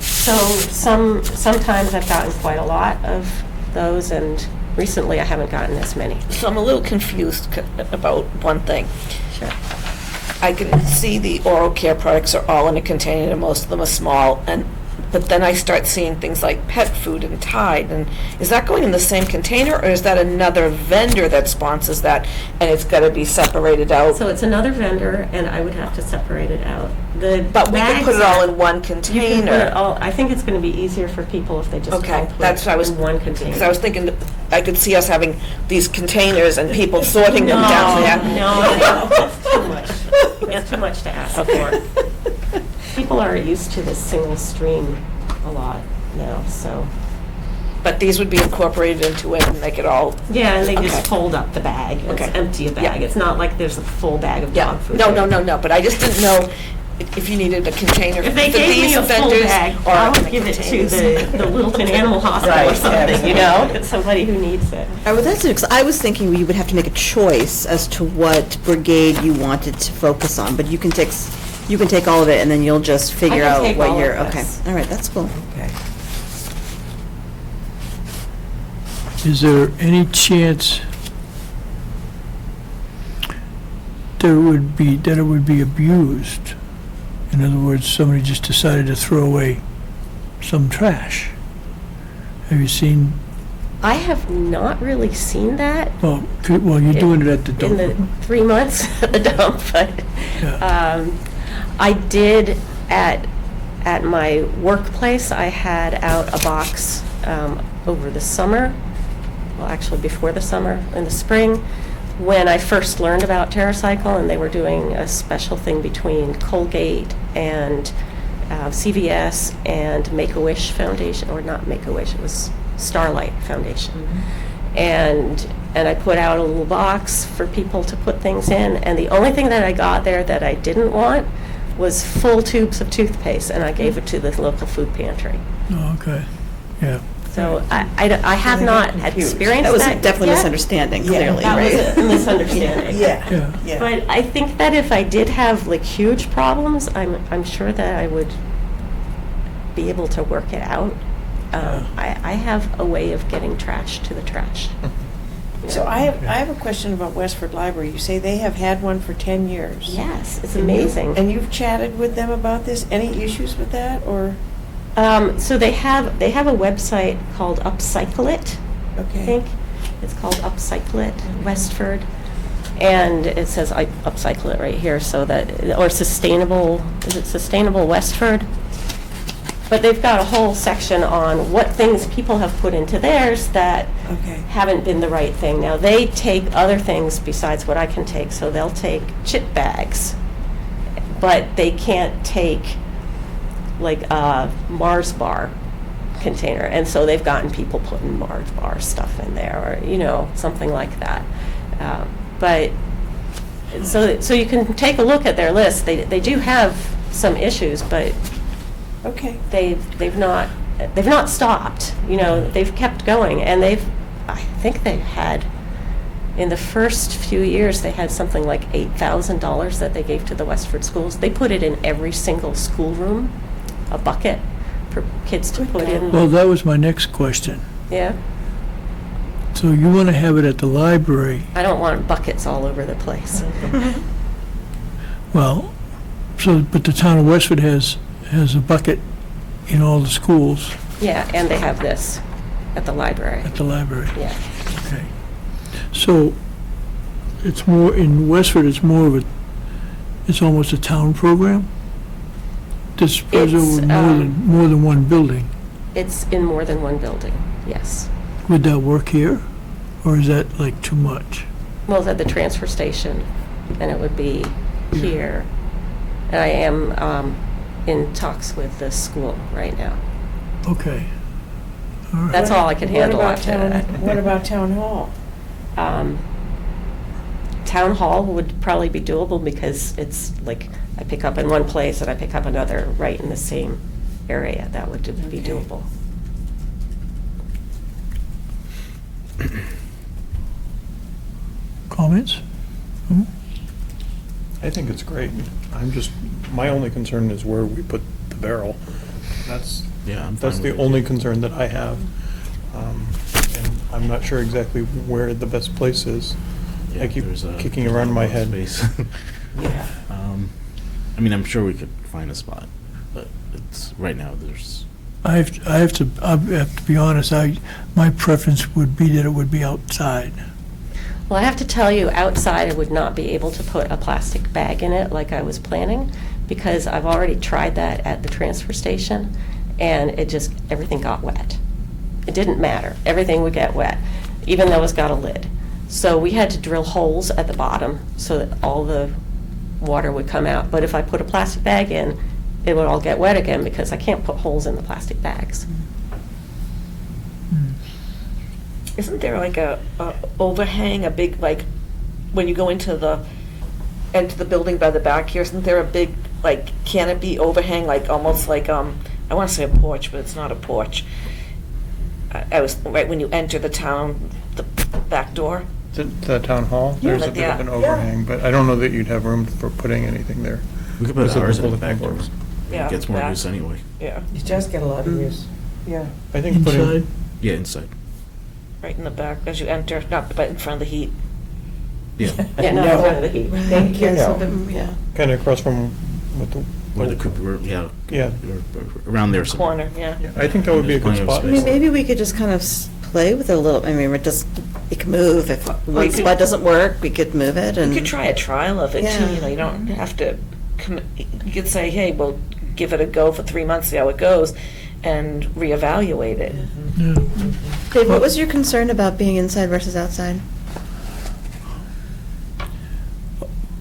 So sometimes I've gotten quite a lot of those, and recently I haven't gotten as many. So I'm a little confused about one thing. Sure. I can see the oral care products are all in a container, and most of them are small, but then I start seeing things like pet food and Tide, and is that going in the same container, or is that another vendor that sponsors that, and it's got to be separated out? So it's another vendor, and I would have to separate it out. But we can put it all in one You can put container. it all, I think it's going to be easier for people if they just all Okay, put that's what I was, in one container. because I was thinking, that I could see us having these containers and people sorting them down there. No, that's too much. That's too much to ask for. People are used to this single stream a lot now, so. But these would be incorporated into it and make it all, Yeah, and they just Okay. fold up the bag. Okay. It's empty a bag. Yeah. It's not like there's a full bag of yeah, dog food. no, but I just didn't know if you needed a container If for they gave me these a full vendors bag, or I in would the give it to containers. the Littleton Animal Hospital or Right, something, you know? It's somebody who needs it. Oh, well, that's, because I was thinking you would have to make a choice as to what brigade you wanted to focus on, but you can take all of it, and then you'll just figure can out take what all of you're, okay. this. All right, that's cool. Okay. Is there any chance that it would be abused. In other words, somebody just decided to throw away some trash. Have you seen, I have not really seen that well, you're doing it at the in the dump. 3 months at the dump, but Yeah. I did at my workplace, I had out a box over the summer, well, actually before the summer, in the spring, when I first learned about TerraCycle, and they were doing a special thing between Colgate and CVS and Make-A-Wish Foundation, or not Make-A-Wish, it was Starlight Foundation. And I put out a little box for people to put things in, and the only thing that I got there that I didn't want was full tubes of toothpaste, and I gave it to the local food pantry. Oh, okay, yeah. So I have not experienced That was that definitely a yet. misunderstanding, clearly, That was right? a misunderstanding. Yeah. Yeah. But I think that if I did have like huge problems, I'm sure that I would be able to work it out. I have a way of getting trash to the trash. So I have a question about Westford Library. You say they have had one for 10 years. Yes, it's amazing. And you've chatted with them about this? Any issues with that, or? So they have a website called Upcycle It, I Okay. think. It's called Upcycle It, Westford. And it says I upcycle it right here, so that, or sustainable, is it Sustainable Westford? But they've got a whole section on what things people have put into theirs that Okay. haven't been the right thing. Now, they take other things besides what I can take, so they'll take chip bags, but they can't take like a Mars bar container, and so they've gotten people putting Mars bar stuff in there, or something like that. But so you can take a look at their list. They do have some issues, but Okay. they've not stopped. They've kept going, and I think they've had, in the first few years, they had something like $8,000 that they gave to the Westford schools. They put it in every single schoolroom, a bucket for kids to put in. Well, that was my next question. Yeah, So you want to have it at the library? I don't want buckets all over the place. Well, but the town of Westford has a bucket in all the schools Yeah, and they have this at the library. at the library. Yeah. Okay. So it's more, in Westford, it's almost a town program? This spreads It's, over more than one building. It's in more than one building, yes. Would that work here? Or is that like too much? Well, it's at the transfer station, and it would be here. And I am in talks with the school right now. Okay. All right. That's all I can handle after that. What about town hall? Town hall would probably be doable because it's like I pick up in one place and I pick up another right in the same area. That would be Okay. doable. Comments? I think it's great. My only concern is where we put the barrel. That's Yeah, I'm fine That's with the it. only concern that I have. And I'm not sure exactly where the best place is. Yeah, I keep there's a- kicking around in my head. Space. Yeah. I'm sure we could find a spot, but it's, right now, there's, I have to be honest, my preference would be that it would be outside. Well, I have to tell you, outside I would not be able to put a plastic bag in it like I was planning, because I've already tried that at the transfer station, and everything got wet. It didn't matter. Everything would get wet, even though it's got a lid. So we had to drill holes at the bottom so that all the water would come out. But if I put a plastic bag in, it would all get wet again because I can't put holes in the plastic bags. Isn't there like a overhang, a big, like, when you go into the building by the back here, isn't there a big, like, canopy overhang, like, almost like, I want to say a porch, but it's not a porch. I was, right when you enter the town, the back door. The town hall, there's a like bit of that. an overhang, but I don't know that you'd have room for putting anything there. we could put Is it ours in the bullet back doors? doors. Yeah, It gets more back. use anyway. Yeah, It does get a lot of use. Yeah. I think putting, Inside? Yeah, inside. right in the back as you enter, not, but in front of the heat. Yeah, Yeah, not in front of the heat. Thank you, no. Yeah. Kind of across from what the. where the coop, yeah, Yeah, around there. somewhere. Corner, yeah. yeah, I think that would be a good There's plenty of spot. I mean, maybe we could just kind of play with it a little, I mean, it just, it can move, if one could- spot doesn't work, we could move it, and. You could try a trial of it too, Yeah. you know, you don't have to, you could say, hey, we'll give it a go for 3 months, see how it goes, and reevaluate it. Yeah. Dave, what was your concern about being inside versus outside?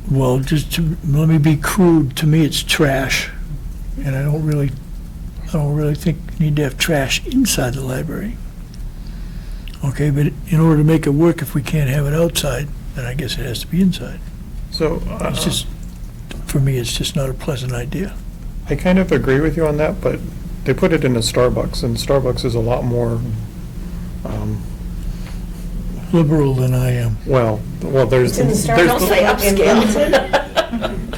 Well, just to, let me be crude, to me, it's trash, and I don't really think you need to have trash inside the library. Okay, but in order to make it work, if we can't have it outside, then I guess it has to be inside. So, It's just, for me, it's just not a pleasant idea. I kind of agree with you on that, but they put it in a Starbucks, and Starbucks is a lot more, Liberal than I am. well, there's. Don't say upscale.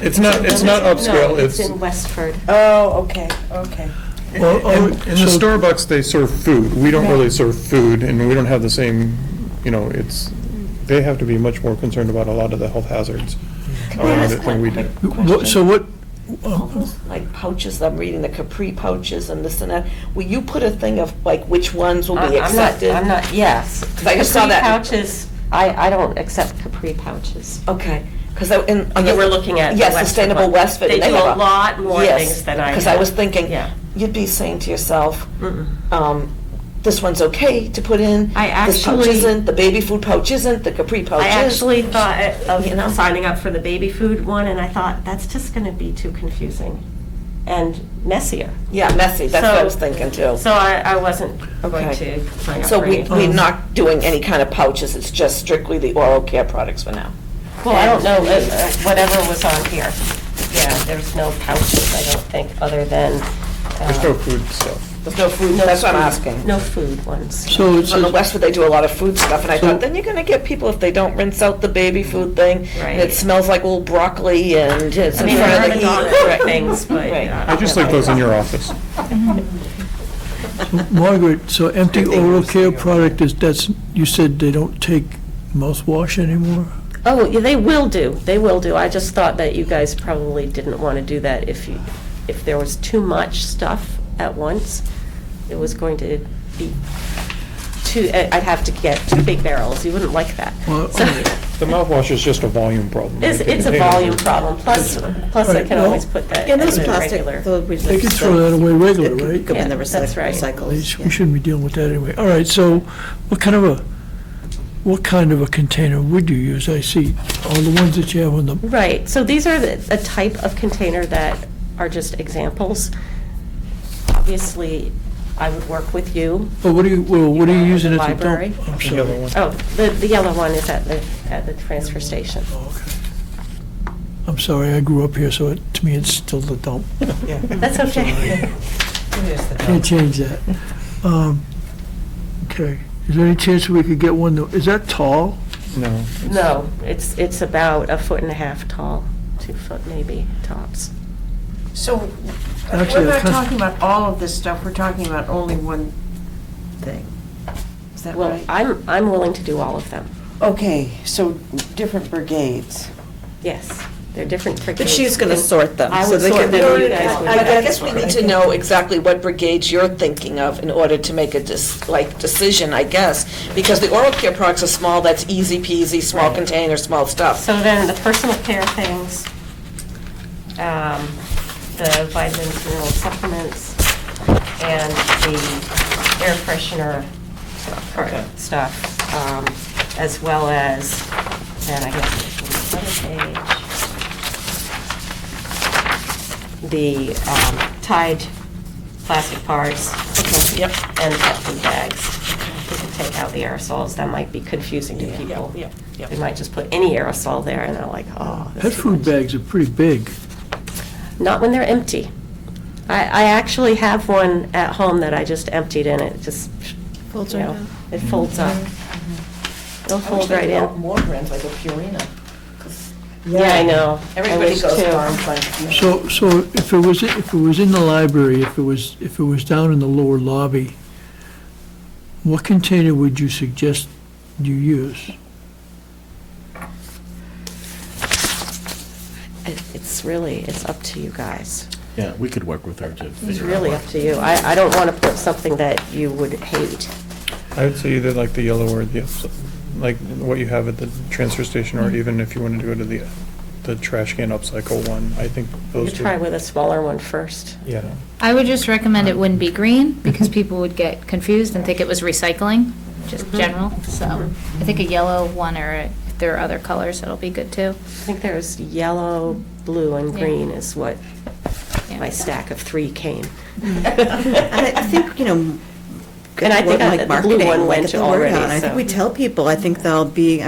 It's not upscale, No, it's it's. in Westford. Oh, okay, okay. In the so- Starbucks, they serve food. We don't really serve food, and we don't have the same, they have to be much more concerned about a lot of the health hazards around it than we do. So what, Like pouches, I'm reading the Capri pouches and this and that. Will you put a thing of like which ones will be accepted? I'm not, yes. 'Cause I just saw Capri that- pouches, I don't accept Capri pouches. Okay, because You were looking at the Yes, Westford Sustainable one. Westford. They and do have a lot more Yes, things than I Because I was have. thinking, Yeah. you'd be saying to yourself, this one's okay to put in. This pouch actually- isn't, the baby food pouch isn't, the Capri pouch is. I actually thought You know? of signing up for the baby food one, and I thought, that's just going to be too confusing and messier. Yeah, messy, that's what I So- was thinking too. So I wasn't going Okay. to sign up So for we're anything. not doing any kind of pouches, it's just strictly the oral care products for now. Well, I don't know, whatever was on here. Yeah, there's no pouches, I don't think, other than. There's no food stuff. There's no food, no that's what I'm food- asking. No food ones. so it On the says, Westwood, they do a lot of food stuff, and I So- thought, then you're gonna get people, if they don't rinse out the baby food thing, and it Right. smells like old broccoli, and it's I in mean, front there of are the the heat. dog things, but. Right. I just like those in your office. Margaret, so empty I think oral we're care saying- product is, you said they don't take mouthwash anymore? Oh, yeah, they will do, I just thought that you guys probably didn't want to do that if there was too much stuff at once. It was going to be I'd have to get 2 big barrels, you wouldn't like that. Well, So- The mouthwash is just a volume problem. It's Like the a containers volume are- problem, plus I Right, can well- always put that Yeah, in those the plastic, regular. They can throw that away regular, right? Go in the Yeah, that's right. recycles. We shouldn't be dealing with that anyway. All right, so what kind of a container would you use? I see all the ones that you have on the, Right, so these are a type of container that are just examples. Obviously, I would work with you. what are you using at the dump? Library. I'm The yellow sorry. one. Oh, the yellow one is at the transfer station. Oh, okay. I'm sorry, I grew up here, so to me, it's still the dump. That's okay. Can't change that. Okay. Is there any chance we could get one, is that tall? No. No, it's about 1.5 feet tall, 2 foot maybe tops. So, Actually, we're I not can't- talking about all of this stuff, we're talking about only one thing. Is that Well, right? I'm willing to do all of them. Okay, so different brigades. Yes, they're different But brigades. she's going to sort them. I so would they sort can- them, you guys would. I guess we need to know exactly what brigades you're thinking of in order to make a decision, I guess, because the oral care products are small, that's easy peasy, small Right. container, small stuff. So then the personal care things, the vitamins, mineral supplements, and the air freshener stuff, as well as, then I guess there's another page, the Tide plastic parts. Yep. And pet food bags. We could take out the aerosols, that might be confusing to people. Yep. They might just put any aerosol there, and they're like, oh. Pet that's too food much. bags are pretty big. Not when they're empty. I actually have one at home that I just emptied, and it just, Folds you right know, down. it folds up. It'll fold right in. More brands like a Purina. 'cause Yeah, I know. I Everybody wish goes too. farm friend. So if it was in the library, if it was down in the lower lobby, what container would you suggest you use? It's up to you guys. Yeah, we could work with her to It's figure out. really what- up to you. I don't want to put something that you would hate. I would say either like the yellow or the, like what you have at the transfer station, or even if you wanted to go to the trash can upcycle one, I think You those try would, with a smaller one first. yeah. I would just recommend it wouldn't be green, because people would get confused and think it was recycling, just general. So I think a yellow one, or if there are other colors, that'll be good too. I think there's yellow, blue, and Yeah. green is what Yeah. my stack of 3 came. And I think, And I think like the blue marketing, one like, went get the word already, out. I think so. we tell people, I think they'll be,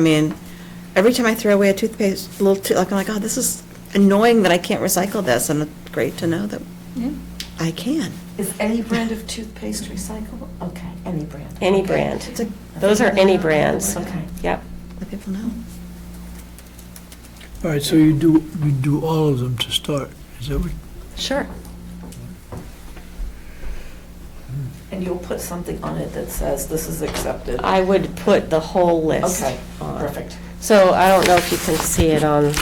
every time I throw away a toothpaste, I'm like, oh, this is annoying that I can't recycle this, and it's great to know that Yeah. I can. Is any brand of toothpaste recyclable? Okay, any brand. Any Okay. brand. It's a, Those are any brands. Okay. Yep. let people know. All right, so you do all of them to start, is that what? Sure. And you'll put something on it that says this is accepted? I would put the whole list Okay, on. perfect. So I don't know if you can see it on,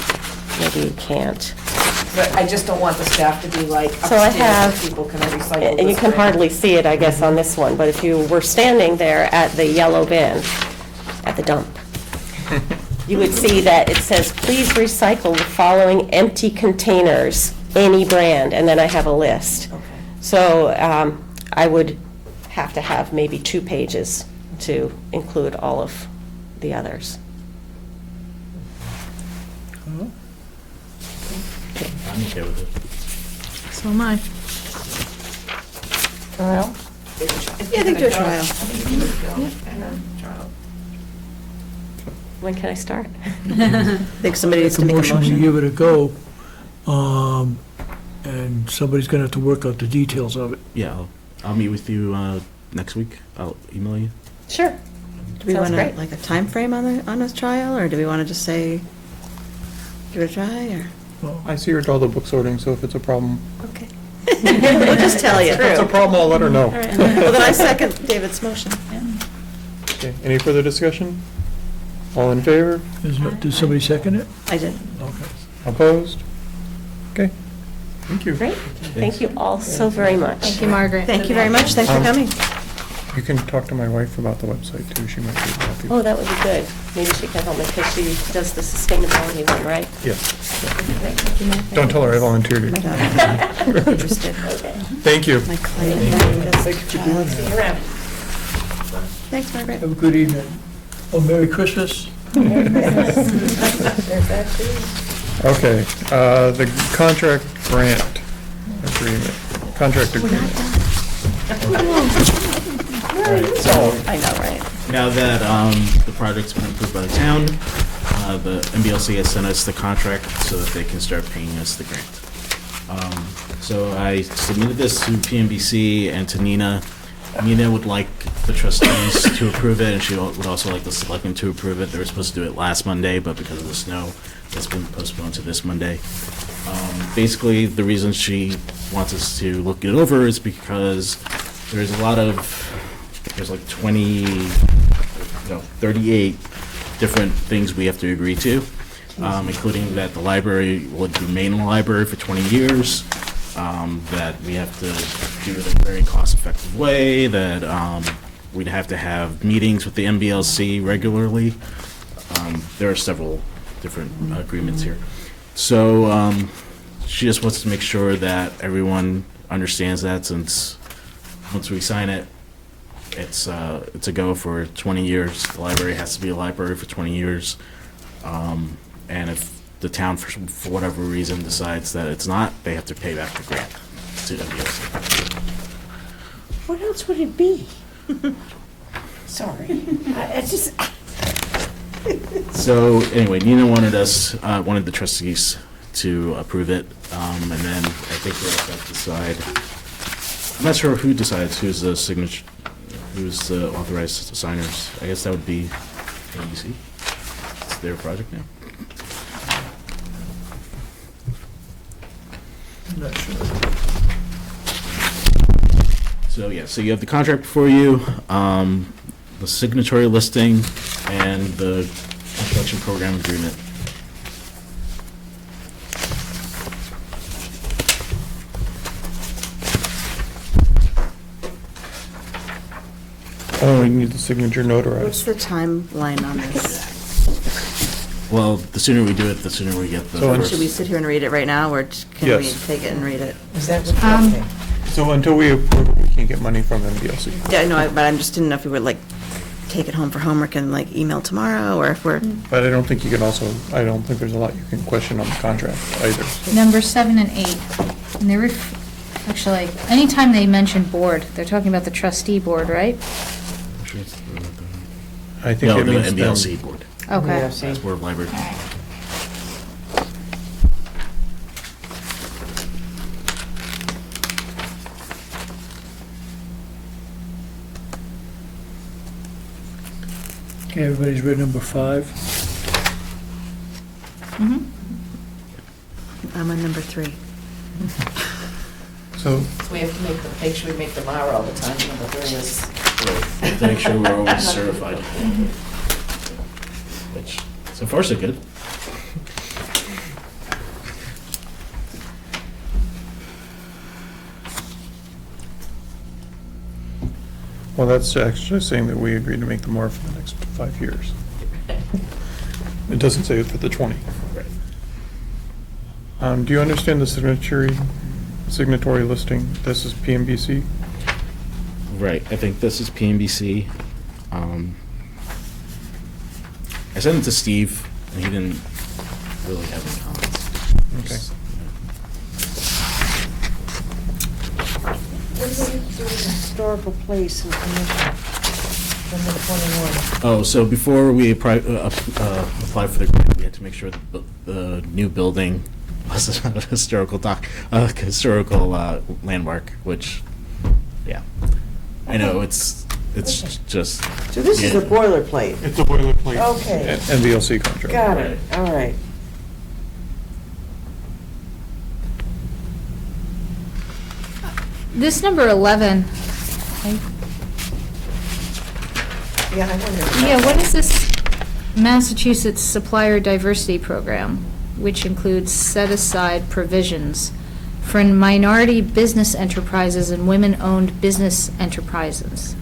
maybe you can't. But I just don't want the staff to be like So I upstairs, have- that people can recycle this. And you can brand. hardly see it, I guess, on this one, but if you were standing there at the yellow bin, at the dump, you would see that it says, please recycle the following empty containers, any brand, and then I have a list. Okay. So I would have to have maybe 2 pages to include all of the others. I'm okay with it. So am I. Well. Yeah, I think do a trial. When can I start? I think somebody needs Make to a make a motion to motion. give it a go, and somebody's gonna have to work out the details of it. Yeah, I'll meet with you next week. I'll email you. Sure. Do we Sounds want great. like a time frame on a trial, or do we want to just say, give it a try, or? Well, I see her do all the book sorting, so if it's a problem, Okay. We'll just tell you. if it's a problem, I'll let her know. All right. Well, then I second David's motion. Okay, any further discussion? All in favor? Did somebody second it? I did. Okay. Opposed? Okay, thank you. Great. Thank you all so very much. Thank you, Margaret. Thank you very much. Thanks for coming. You can talk to my wife about the website too, she might be happy. Oh, that would be good. Maybe she can help me because she does the sustainability one, right? Yes. Don't tell her I volunteered My it. daughter. Interested. Thank you. My client. See you around. Thanks, Margaret. Have a good evening. Oh, Merry Christmas. Okay, the contract grant agreement, contract agreement. I know, right? Now that the project's been approved by the town, the MBLC has sent us the contract so that they can start paying us the grant. So I submitted this to PMBC and to Nina. Nina would like the trustees to approve it, and she would also like the selectmen to approve it. They were supposed to do it last Monday, but because of the snow, it's been postponed to this Monday. Basically, the reason she wants us to look it over is because there's a lot of, there's like 38 different things we have to agree to, including that the library would remain a library for 20 years, that we have to do it in a very cost-effective way, that we'd have to have meetings with the MBLC regularly. There are several different agreements here. So she just wants to make sure that everyone understands that, since once we sign it, it's a go for 20 years. The library has to be a library for 20 years. And if the town, for whatever reason, decides that it's not, they have to pay back the grant to MBLC. What else would it be? Sorry. It's just, So anyway, Nina wanted the trustees to approve it, and then I think we'll have to decide. I'm not sure who decides who's the signature, who's the authorized signers. I guess that would be ABC. It's their project now. Not sure. So yeah, so you have the contract before you, the signatory listing, and the construction program agreement. Oh, we need the signature What's notarized. the timeline on this? Well, the sooner we do it, the sooner we get the So first. Should we sit here and read it right now, or can we Yes. take it and read it? Is that what Um, you're saying? So until we approve, it, we can't get money from MDLC. Yeah, I know, but I just didn't know if we would like take it home for homework and like email tomorrow, or if we're, But I don't think you can also, I don't think there's a lot you can question on the contract either. Number 7 and 8, and they're, actually, anytime they mention board, they're talking about the trustee board, right? I think No, it the means them. MBLC board. Okay. Yeah, see. That's Board of Library. Okay, everybody's read number 5. Mhm. I'm on number 3. So, So we have to make sure we make them R all the time, number 3 is. We have to make sure we're always certified. Which, so far, so good. well, that's actually saying that we agreed to make them more for the next 5 years. It doesn't say it for the 20. Right. Do you understand the signatory listing? This is PMBC? Right, I think this is PNBC. I sent it to Steve, and he didn't really have any comments. Okay. What do we do with the historical place in number 21? Oh, so before we applied for the grant, we had to make sure that the new building was a historical landmark, which, yeah. I know, it's just. So this is a yeah. boilerplate. It's a boilerplate. Okay. MBLC contract. Got it, all right. This number 11, Yeah, I wonder. yeah, what is this Massachusetts Supplier Diversity Program, which includes set-aside provisions for minority business enterprises and women-owned business enterprises?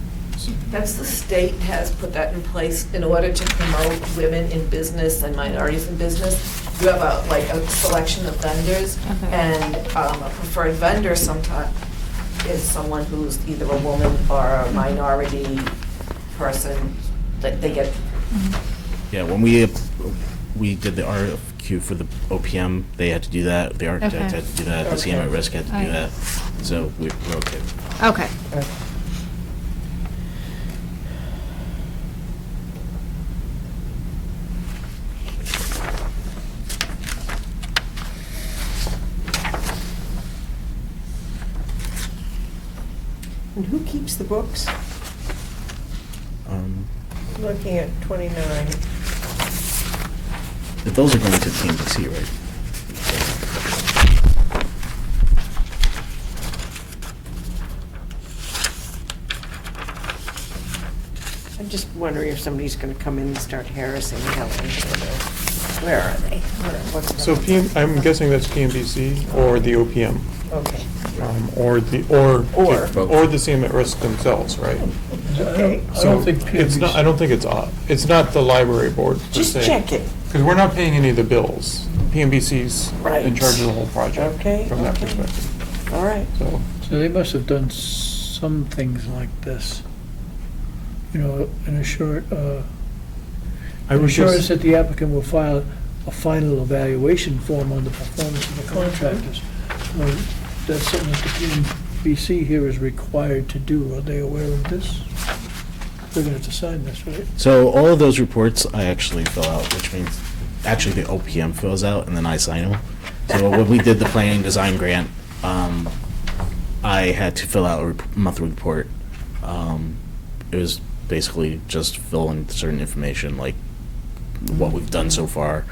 That's the state has put that in place in order to promote women in business and minorities in business. You have a selection of vendors, Okay. and a preferred vendor sometimes is someone who's either a woman or a minority person, that they get. Yeah, when we did the RFQ for the OPM, they had to do that, the architect Okay. had to do that, the CM at risk had to do Alright. that, so we're okay. Okay. And who keeps the books? Looking at 29. But those are going to TNBC, right? I'm just wondering if somebody's going to come in and start harassing Helen. Where are they? What's So going on? I'm guessing that's PMBC or the OPM, Okay. or the CM at risk themselves, right? Okay. I don't think It's not, I don't think it's not the library board per Just se. check it. Because we're not paying any of the bills. PMBC's in Right. charge of the whole project. Okay, From that okay. perspective. All right. So, So they must have done some things like this. You know, an I was assurance just, that the applicant will file a final evaluation form on the performance of the contractors. So that's something that the PMBC here is required to do. Are they aware of this? They're gonna have to sign this, right? So all of those reports I actually fill out, which means, actually the OPM fills out and then I sign them. So when we did the planning design grant, I had to fill out a monthly report. It was basically just fill in certain information, like what we've done so far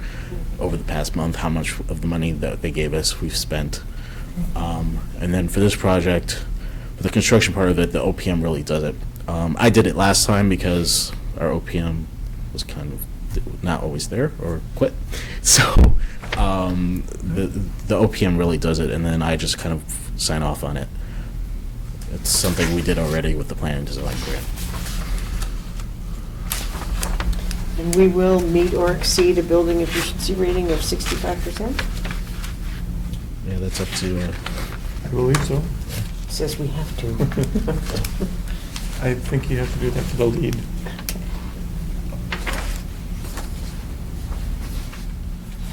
over the past month, how much of the money that they gave us we've spent. And then for this project, for the construction part of it, the OPM really does it. I did it last time because our OPM was kind of not always there or quit. So the OPM really does it, and then I just kind of sign off on it. It's something we did already with the plan and design grant. And we will meet or exceed a building efficiency rating of 65%? Yeah, that's up to, I believe so. Says we have to. I think you have to do that for the lead.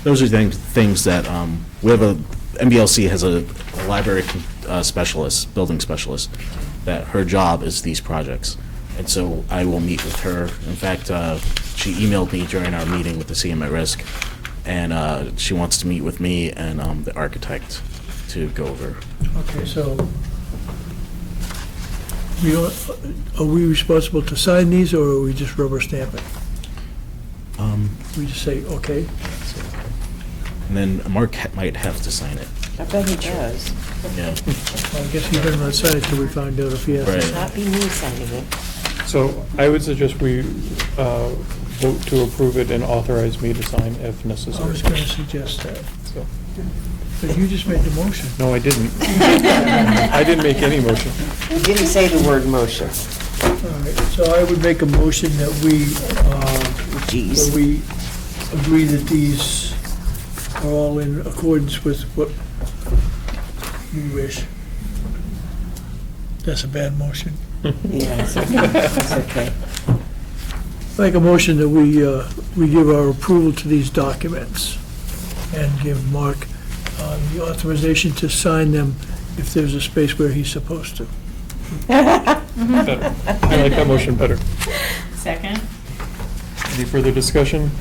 those are things that, we have MBLC has a library specialist, building specialist, that her job is these projects. And so I will meet with her. In fact, she emailed me during our meeting with the CM at Risk, and she wants to meet with me and the architect to go over. Okay, so are we responsible to sign these, or are we just rubber stamp it? We just say, okay? And then Mark might have to sign it. I bet he does. Yeah. Well, I guess he better not sign it till we find out if he has to. Right. Not be me signing it. So I would suggest we vote to approve it and authorize me to sign if I necessary. was gonna suggest that, So- but you just made the motion. No, I didn't. I didn't make any motion. He didn't say the word motion. All right, so I would make a motion that we agree that these are all in accordance with what you wish. That's a bad motion. Yeah, it's okay. It's okay. Make a motion that we give our approval to these documents and give Mark the authorization to sign them if there's a space where he's supposed to. Better. I like that motion better. Second? Any further discussion?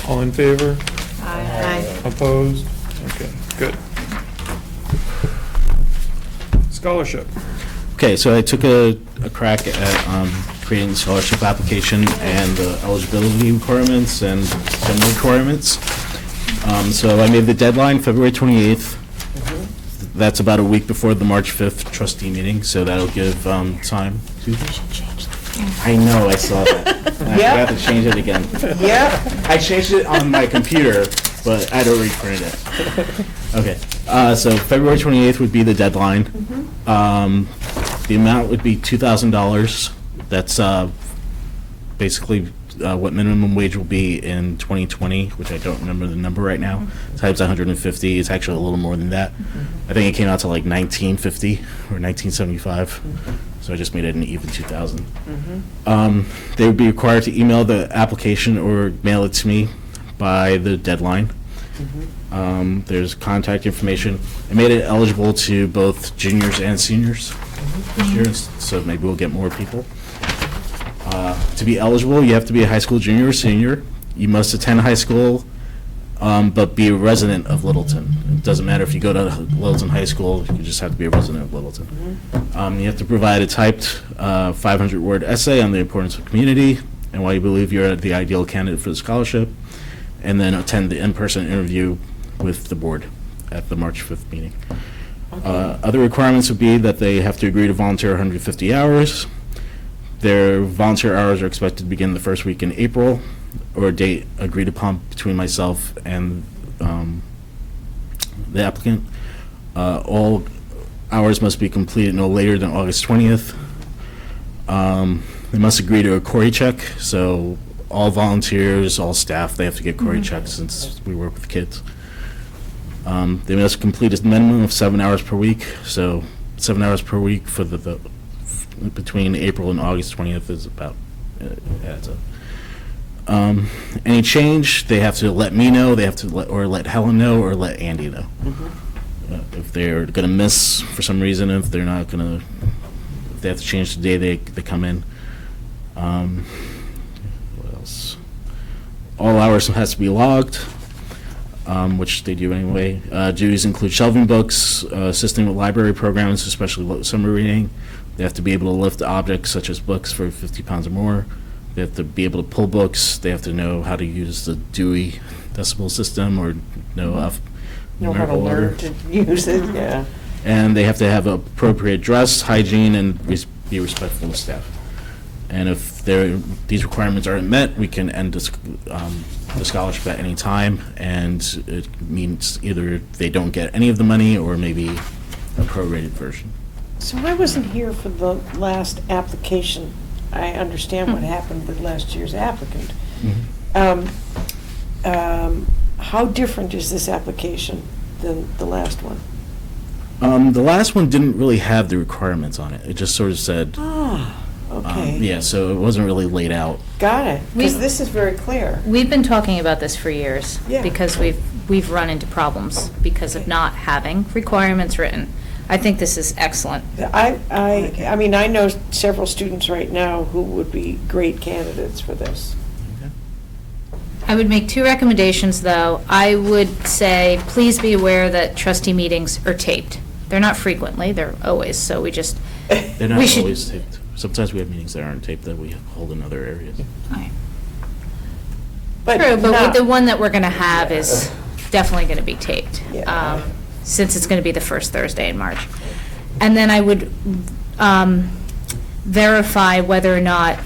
All in favor? Aye. Opposed? Okay, good. Scholarship. Okay, so I took a crack at creating the scholarship application and the eligibility requirements and general requirements. So I made the deadline February 28th. That's about a week before the March 5th trustee meeting, so that'll give time to... I know, I saw that. I Yep. forgot to change it again. Yep. I changed it on my computer, but I'd already printed it. Okay, so February 28th would be the deadline. The amount would be $2,000. That's basically what minimum wage will be in 2020, which I don't remember the number right now, times 150. It's actually a little more than that. I think it came out to like 1950 or 1975. So I just made it an even 2,000. They would be required to email the application or mail it to me by the deadline. There's contact information. I made it eligible to both juniors and seniors this year, so maybe we'll get more people. To be eligible, you have to be a high school junior or senior. You must attend high school, but be a resident of Littleton. It doesn't matter if you go to Littleton High School, you just have to be a resident of Littleton. You have to provide a typed 500-word essay on the importance of community and why you believe you're the ideal candidate for the scholarship, and then attend the in-person interview with the board at the March 5th meeting. Other requirements would be that they have to agree to volunteer 150 hours. Their volunteer hours are expected to begin the first week in April, or a date agreed upon between myself and the applicant. All hours must be completed no later than August 20th. They must agree to a query check, so all volunteers, all staff, they have to get query checks since we work with kids. They must complete a minimum of 7 hours per week, so 7 hours per week for the between April and August 20th is about, adds up. Any change, they have to let me know, they have to let Helen know, or let Andy know. If they're gonna miss for some reason, if they're not gonna, if they have to change the day they come in. What else? All hours has to be logged, which they do anyway. Duties include shelving books, assisting with library programs, especially summer reading. They have to be able to lift objects such as books for 50 pounds or more. They have to be able to pull books. They have to know how to use the Dewey Decimal System or know Know how to numerical order. learn to use it, yeah. And they have to have appropriate dress, hygiene, and be respectful of staff. And if these requirements aren't met, we can end the scholarship at any time, and it means either they don't get any of the money or maybe a prorated version. So I wasn't here for the last application. I understand what happened with last year's applicant. Mhm. How different is this application than the last one? The last one didn't really have the requirements on it. It just sort of said, Okay. yeah, so it wasn't really laid out. Got it, because We- this is very clear. We've been talking about this for years. Yeah. Because we've run into problems because of not having requirements written. I think this is excellent. I mean, I know several students right now who would be great candidates for this. I would make two recommendations, though. I would say, please be aware that trustee meetings are taped. They're not frequently, they're always, so we just, They're not We should- always taped. Sometimes we have meetings that aren't taped that we hold in other areas. true, but not- the one that we're going to have is definitely going to be taped, Yeah. since it's going to be the first Thursday in March. And then I would verify whether or not,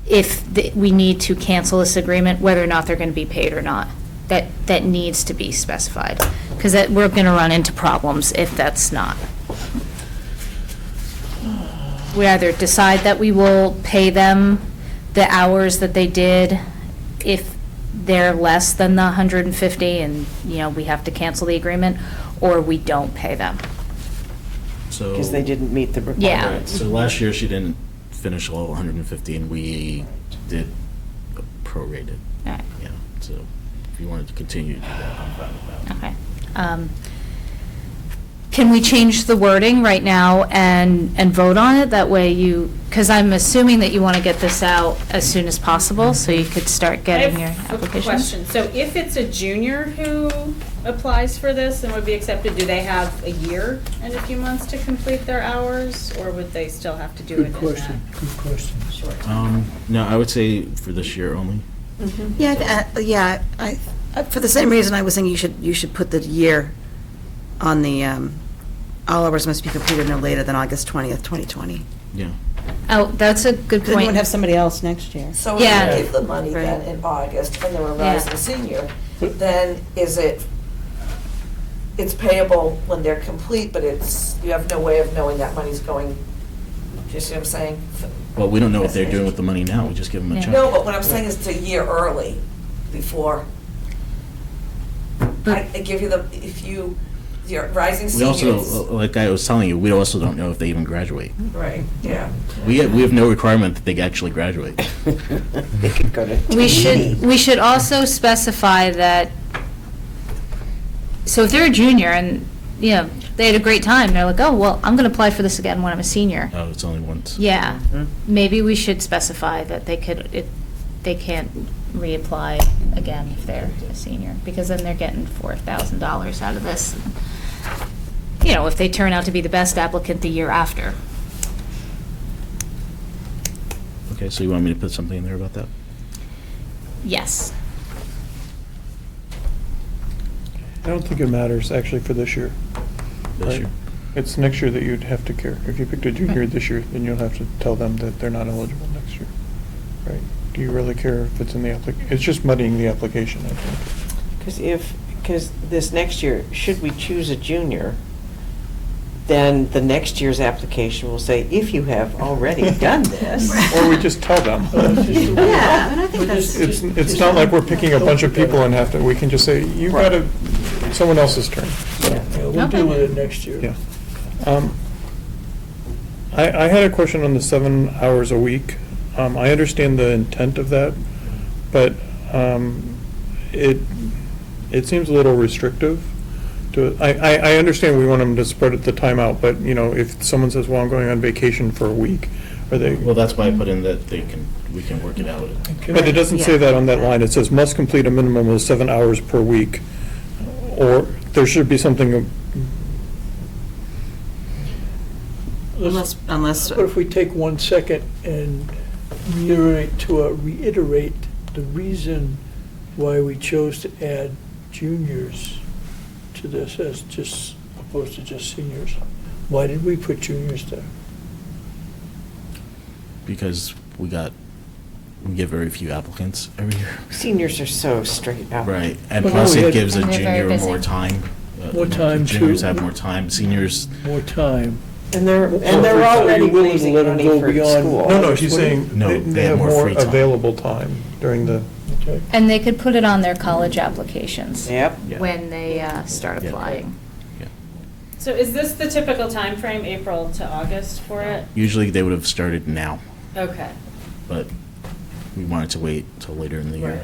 if we need to cancel this agreement, whether or not they're going to be paid or not. That needs to be specified, because we're going to run into problems if that's not. We either decide that we will pay them the hours that they did if they're less than the 150 and, we have to cancel the agreement, or we don't pay them. So. Because they didn't meet the Yeah. Right, requirements. so last year she didn't finish all 150 and we did prorated. All right. Yeah, so if you wanted to continue to do that, I'm fine with that. Okay. Can we change the wording right now and vote on it? That way because I'm assuming that you want to get this out as soon as possible, so you could start getting your I have a applications. question. So if it's a junior who applies for this and would be accepted, do they have a year and a few months to complete their hours, or would they still have to do it Good in question, good question. that short time? No, I would say for this year only. Yeah, for the same reason I was saying you should put the year on the, all hours must be completed no later than August 20th, 2020. Yeah. Oh, that's a good Then you point. would have somebody else next year. So Yeah. if you give the money then Right. in August and they're a rising Yeah. senior, then it's payable when they're complete, but you have no way of knowing that money's going, do you see what I'm saying? Well, we don't know what they're doing with the money now. We just give them a Yeah. check. No, but what I'm saying is it's a year early before. I give you your rising We also, seniors. like I was telling you, we also don't know if they even graduate. Right, yeah. We have no requirement that they actually graduate. They could go to We TV. should also specify that, so if they're a junior and, they had a great time, they're like, oh, well, I'm going to apply for this again when I'm a senior. Oh, it's only once. Yeah, maybe we should specify that they can't reapply again if they're a senior, because then they're getting $4,000 out of this. If they turn out to be the best applicant the year after. Okay, so you want me to put something in there about that? Yes. I don't think it matters, actually, for this year. This Right. year? It's next year that you'd have to care. If you picked a junior this year, then you'll have to tell them that they're not eligible next year, right? Do you really care if it's in the it's just muddying the application, I think. Because this next year, should we choose a junior, then the next year's application will say, if you have already done this. Or we just tell them. Yeah, I think that's. It's not like we're picking a bunch of people and we can just say, you got to, someone else's turn. Yeah, we'll deal with it next year. Yeah. I had a question on the 7 hours a week. I understand the intent of that, but it seems a little restrictive. I understand we want them to spread the time out, but, if someone says, well, I'm going on vacation for a week, are they? Well, that's why I put in that we can work it out. But it doesn't say that on that line. It says must complete a minimum of 7 hours per week, or there should be something. Unless. What if we take 1 second and reiterate the reason why we chose to add juniors to this as just opposed to just seniors? Why did we put juniors there? Because we get very few applicants every year. Seniors are so straight out. Right, and Well, plus no, we it had- gives a And they're very junior more busy. time. More time, Juniors too. have more time. Seniors, More time. And they're Are already you willing to raising let them money go for beyond- school. No, she's saying No, they have more free time. available time during the, Okay. And they could put it on their college applications Yep. Yeah. when they start Yeah. applying. So is this the typical time frame, April to August for it? Usually they would have started now, Okay. but we wanted to wait till later in the year.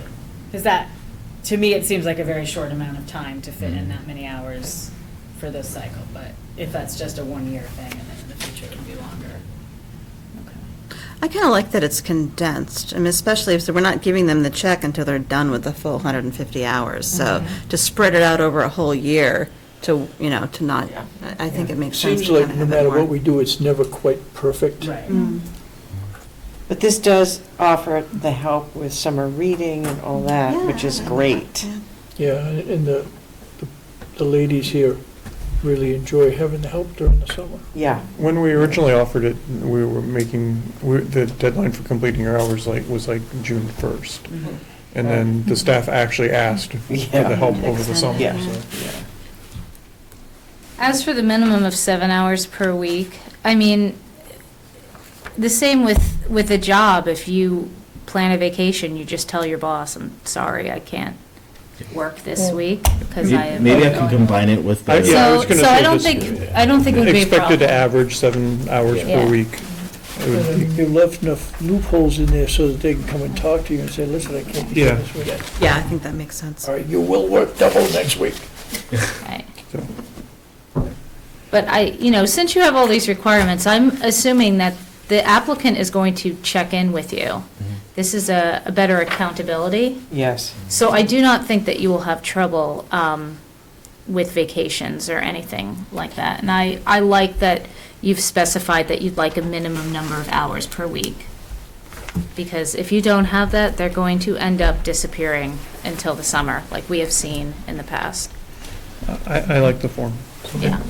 Because that, to me, it seems like a very short amount of time to fit in that many hours for this cycle. But if that's just a one-year thing, and then in the future it can be longer. Okay. I kind of like that it's condensed, I mean, especially if we're not giving them the check until they're done with the full 150 hours. So to spread it out over a whole year to, to not, I think it makes sense Seems to like kind of no have it matter more. what we do, it's never quite perfect. Right. But this does offer the help with summer reading and all that, which is great. Yeah, and the ladies here really enjoy having the help during the summer. Yeah. when we originally offered it, we were the deadline for completing your hours was like June 1st. And then the staff actually asked for the help over the summer. Yeah. So. As for the minimum of 7 hours per week, I mean, the same with a job. If you plan a vacation, you just tell your boss, I'm sorry, I can't work this week because I am. Maybe I can combine it with the. Yeah, I was gonna So say I don't this- I don't think it would be a problem. Expected to average 7 hours Yeah. per week. It would And be- you left enough loopholes in there so that they can come and talk to you and say, listen, I can't be Yeah. doing this weekend. Yeah, I think that makes sense. All right, you will work double next week. Right. So- But since you have all these requirements, I'm assuming that the applicant is going to check in with you. This is a better accountability. Yes. So I do not think that you will have trouble with vacations or anything like that. And I like that you've specified that you'd like a minimum number of hours per week. Because if you don't have that, they're going to end up disappearing until the summer, like we have seen in the past. I like the form. Yeah.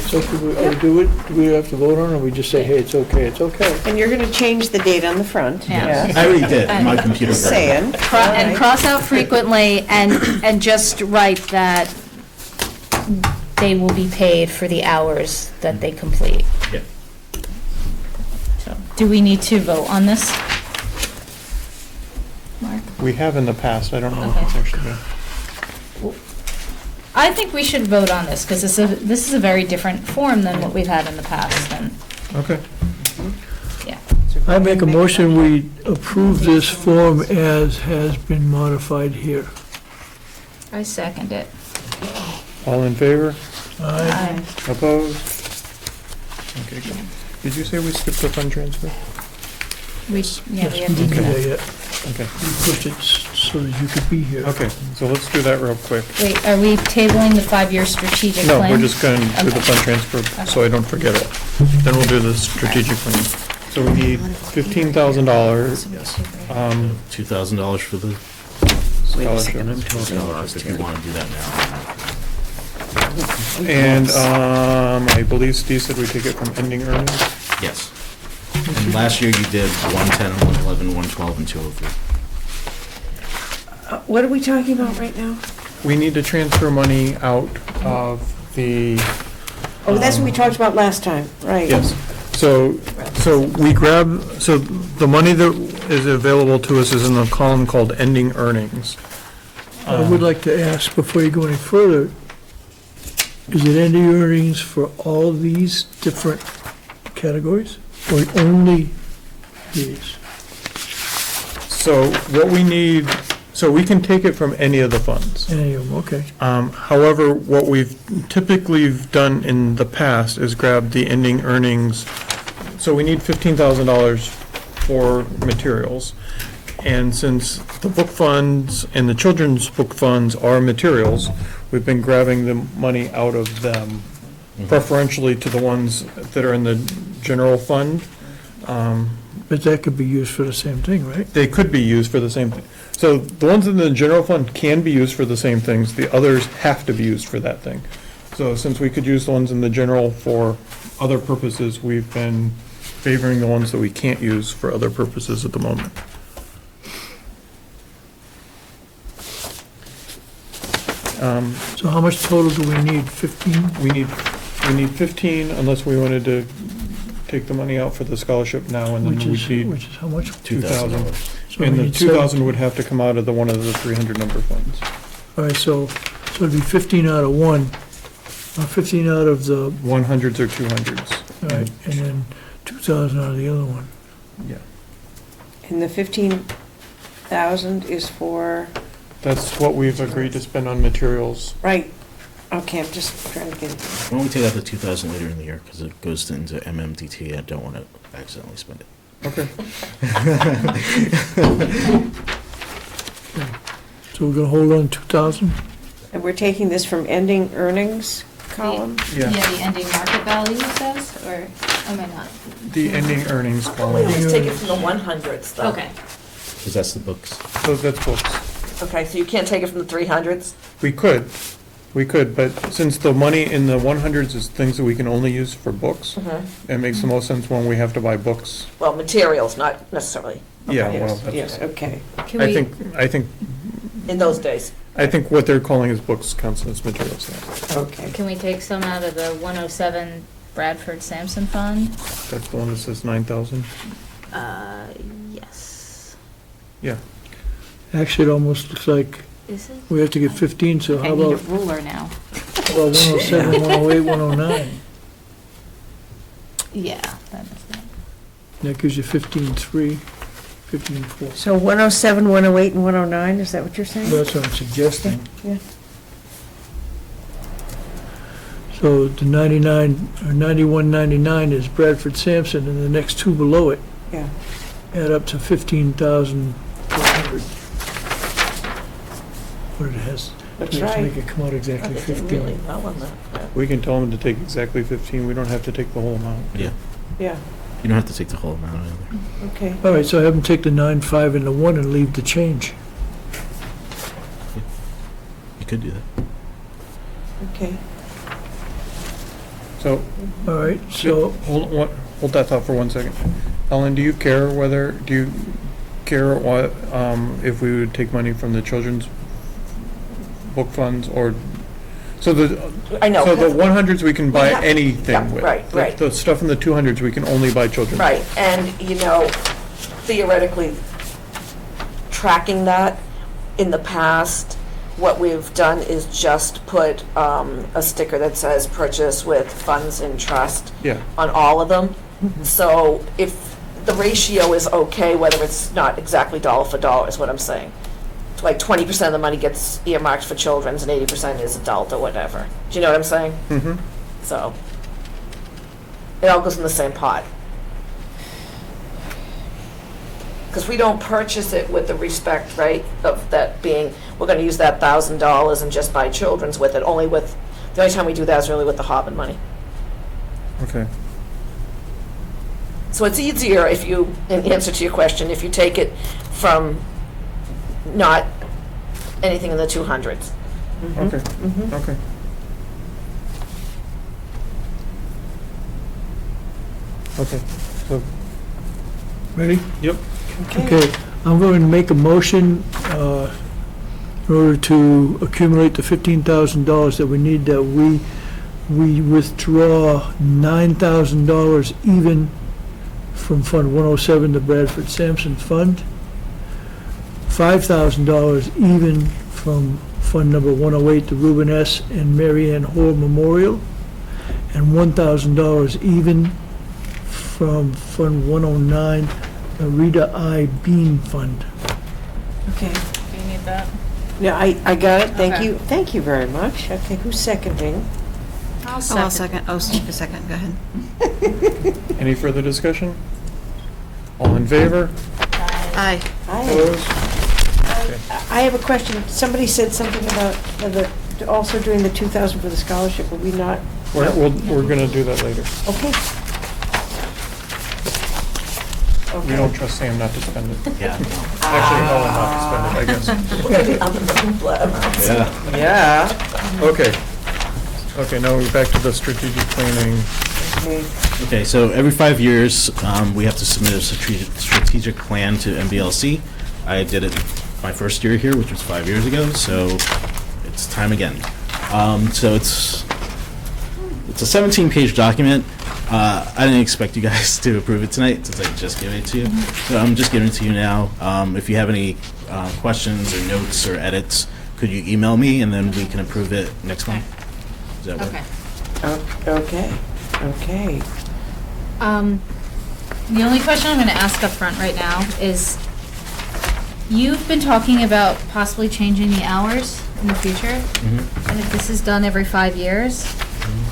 So should we do it? Do we have to vote on it, or we just say, hey, it's okay, it's okay? And you're going to change the date on the front. Yeah. I already did, my computer. Just saying. And cross out frequently and just write that they will be paid for the hours that they complete. Yeah. So, do we need to vote on this? Mark? We have in the past, I don't know if it's actually been. I think we should vote on this, because this is a very different form than what we've had in the past, and, Okay. yeah. I make a motion, we approve this form as has been modified here. I second it. All in favor? Aye. Opposed? Okay, good. Did you say we skipped the fund transfer? We Yes, have we to didn't do do that. that yet. Okay. We pushed it so that you could be here. Okay, so let's do that real quick. Wait, are we tabling the 5-year strategic No, plan? we're just going to do the Okay. fund transfer, so I don't forget it. Then we'll do the strategic plan. So we need $15,000 $2,000 for the scholarship. scholarship, if you want to do that now. And I believe Steve said we take it from ending earnings. Yes. And last year you did 110, 111, 112, and 203. What are we talking about right now? We need to transfer money out of the, Oh, that's what we talked about last time, right? yes. So we grab, so the money that is available to us is in the column called ending earnings. I would like to ask, before you go any further, is it ending earnings for all these different categories, or only these? So what we need, so we can take it from any of the funds. Any of them, okay. However, what we've typically done in the past is grab the ending earnings. So we need $15,000 for materials. And since the book funds and the children's book funds are materials, we've been grabbing the money out of them, preferentially to the ones that are in the general fund. But that could be used for the same thing, right? They could be used for the same thing. So the ones in the general fund can be used for the same things, the others have to be used for that thing. So since we could use the ones in the general for other purposes, we've been favoring the ones that we can't use for other purposes at the moment. So how much total do we need? 15? We need we need 15 unless we wanted to take the money out for the scholarship now, and then Which we'd is, need which is how much? 2,000. So And we the need 2,000 would have to come out of the one of the 300 number funds. All right, so it'd be 15 out of one, 15 out of the, 100s or 200s. all right, and then 2,000 out of the other one. Yeah. And the 15,000 is for, That's what we've agreed to spend on materials. right, okay, I'm just trying to get, Why don't we take out the 2,000 later in the year, because it goes into MMDT, I don't want to accidentally spend it. Okay. So we're gonna hold on 2,000? and we're taking this from ending earnings column? Yeah. the ending market value says, or am I not? The ending earnings We column. always take it from the 100s, though. Okay. Because that's the books. So that's books. Okay, so you can't take it from the 300s? We could, but since the money in the 100s is things that we can only use for books, it makes the most sense when we have to buy books. Well, materials, not necessarily. Yeah, Yes, well, that's. yes, okay. Can I we, think In those days. what they're calling is books counts as materials now. Okay. can we take some out of the 107 Bradford Sampson Fund? That's the one that says 9,000? Yes. Yeah. Actually, it almost looks like Is it? we have to get 15, so I how need a about ruler now. 107, 108, 109? Yeah, that is it. That gives you 15.3, 15.4. So 107, 108, and 109, is that what you're saying? That's what I'm suggesting. Yeah. So the 99, or 91.99 is Bradford Sampson, and the next two below it Yeah. add up to 15,400. But it has, That's to make right. it come out exactly They did really 15. well on that. Yeah. We can tell them to take exactly 15, we don't have to take the whole amount. Yeah. Yeah, You don't have to take the whole amount either. okay. All right, so have them take the 9.5 and the 1 and leave the change. You could do that. Okay. So, All right, so, hold that thought for 1 second. Ellen, do you care what, if we would take money from the children's book funds, or, so I know. so the 100s we can buy Yeah, anything with. right, right. The stuff in the 200s, we can only buy children's. Right, and, theoretically, tracking that, in the past, what we've done is just put a sticker that says purchase with funds in trust Yeah, on all of them. So if the ratio is okay, whether it's not exactly dollar for dollar, is what I'm saying. Like 20% of the money gets earmarked for children's and 80% is adult or whatever. Do you know what I'm saying? mm-hmm, So it all goes in the same pot. Because we don't purchase it with the respect, right, of that being, we're going to use that $1,000 and just buy children's with it. The only time we do that is really with the Hobbit money. okay. So it's easier if you, in answer to your question, if you take it from not anything in the 200s. Okay, okay. Okay, so, ready? yep, Okay, I'm going to make a motion in order to accumulate the $15,000 that we need, that we withdraw $9,000 even from Fund 107, the Bradford Sampson Fund, $5,000 even from Fund Number 108, the Reuben S. and Mary Ann Hoare Memorial, and $1,000 even from Fund 109, the Rita I. Bean Fund. Okay. Do you need that? Yeah, I got it, thank Okay. you, thank you very much. Okay, who's seconding? I'll Oh, I'll second. Oh, a second, go ahead. any further discussion? All in favor? Aye. Opposed? I have a question. Somebody said something about also doing the 2,000 for the scholarship. Will we not? We're gonna do that later. Okay. We don't trust Sam not to spend it. Yeah. Actually, Ellen not to spend it, I guess. We're going to be on the blood. Yeah. Okay. Okay, now we're back to the strategic planning. Okay, so every 5 years, we have to submit a strategic plan to MBLC. I did it my first year here, which was 5 years ago, so it's time again. So it's it's a 17-page document. I didn't expect you guys to approve it tonight since I just gave it to you. So I'm just giving it to you now. If you have any questions or notes or edits, could you email me and then we can approve it next month? Does that work? Okay. Okay. The only question I'm going to ask up front right now is, you've been talking about possibly changing the hours in the future, Mhm. and if this is done every 5 years,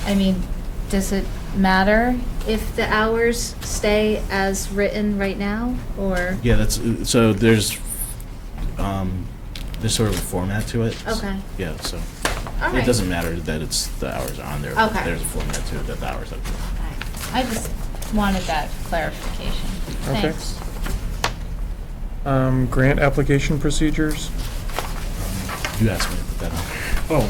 I mean, does it matter if the hours stay as written right now, or? Yeah, that's, so there's sort of a format to it. Okay. Yeah, so All it right. doesn't matter that it's, the hours are on there. but Okay. There's a format to it that the hours are. I just wanted that clarification. Okay. Thanks. Grant application procedures? You asked me to put that on.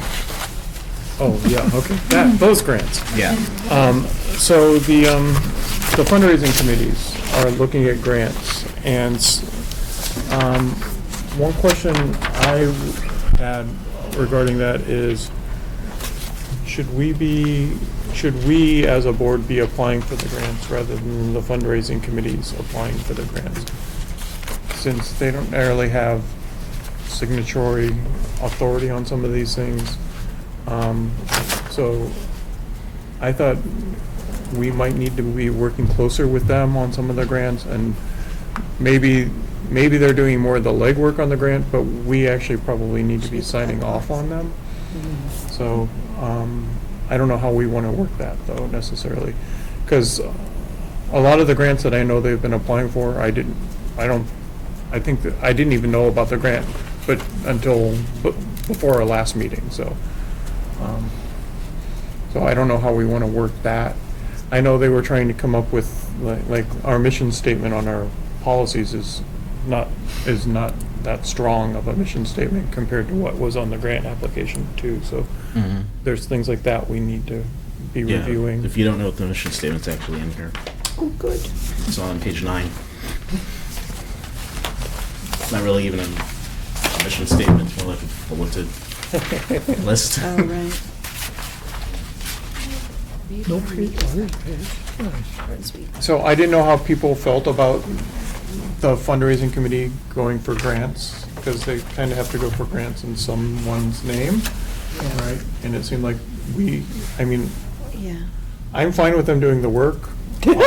Oh, yeah, okay. Those grants. Yeah. So the fundraising committees are looking at grants, and one question I had regarding that is, should we as a board be applying for the grants rather than the fundraising committees applying for the grants? Since they don't really have signatory authority on some of these things. So I thought we might need to be working closer with them on some of the grants, and maybe they're doing more of the legwork on the grant, but we actually probably need to be signing off on them. So I don't know how we want to work that though necessarily, because a lot of the grants that I know they've been applying for, I think that I didn't even know about the grant, but before our last meeting, so I don't know how we want to work that. I know they were trying to come up with, like our mission statement on our policies is not that strong of a mission statement compared to what was on the grant application too, so there's things like that we need to be Yeah, reviewing. if you don't know what the mission statement's actually in here. Oh, good. It's on page 9. It's not really even a mission statement, it's more like a bulleted list. Oh, right. No page, oh, there's a page. Nice. So I didn't know how people felt about the fundraising committee going for grants, because they kind of have to go for grants in someone's name, right? And it seemed like Yeah. I'm fine with them doing the work. But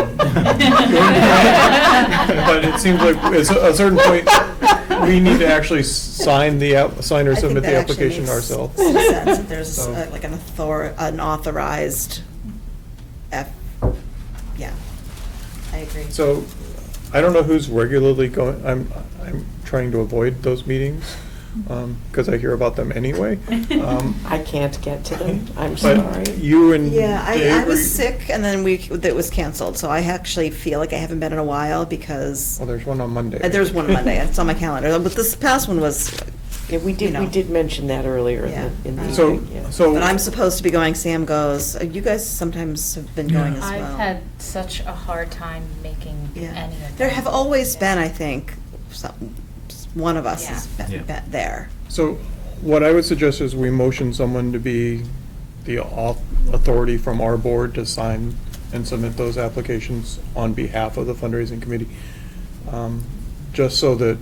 it seems like at a certain point, we need to actually sign or submit the application ourselves. Sense that there's So- like an authorized yeah, I agree. So I don't know who's regularly going, I'm trying to avoid those meetings, because I hear about them anyway. I can't get to them, I'm But sorry. you and Yeah, I Dave, was sick and then it was canceled, so I actually feel like I haven't been in a while because Well, there's one on Monday. there's one on Monday, it's on my calendar, but this past one was, Yeah, we you know. did mention that earlier in the So, meeting, yeah. but I'm supposed to be going, Sam goes, you guys sometimes have been going as well. I've had such a hard time making Yeah. any of them. There have always been, I think, one of us has Yeah. been there. So what I would suggest is we motion someone to be the authority from our board to sign and submit those applications on behalf of the fundraising committee, just so that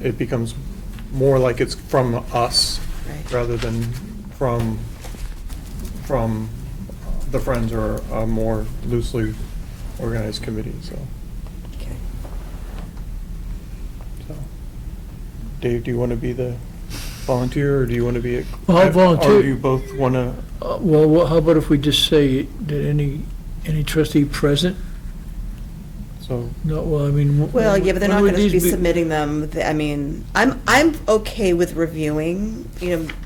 it becomes more like it's from us Right. rather than from the Friends or a more loosely organized committee, so. Okay. So, Dave, do you want to be the volunteer, or do you want to be? Well, I'll volunteer. Or do you both want to? Well, how about if we just say that any trustee present? So, No, well, I mean. Well, yeah, but they're when not would going to these be submitting them, I mean, I'm okay with reviewing,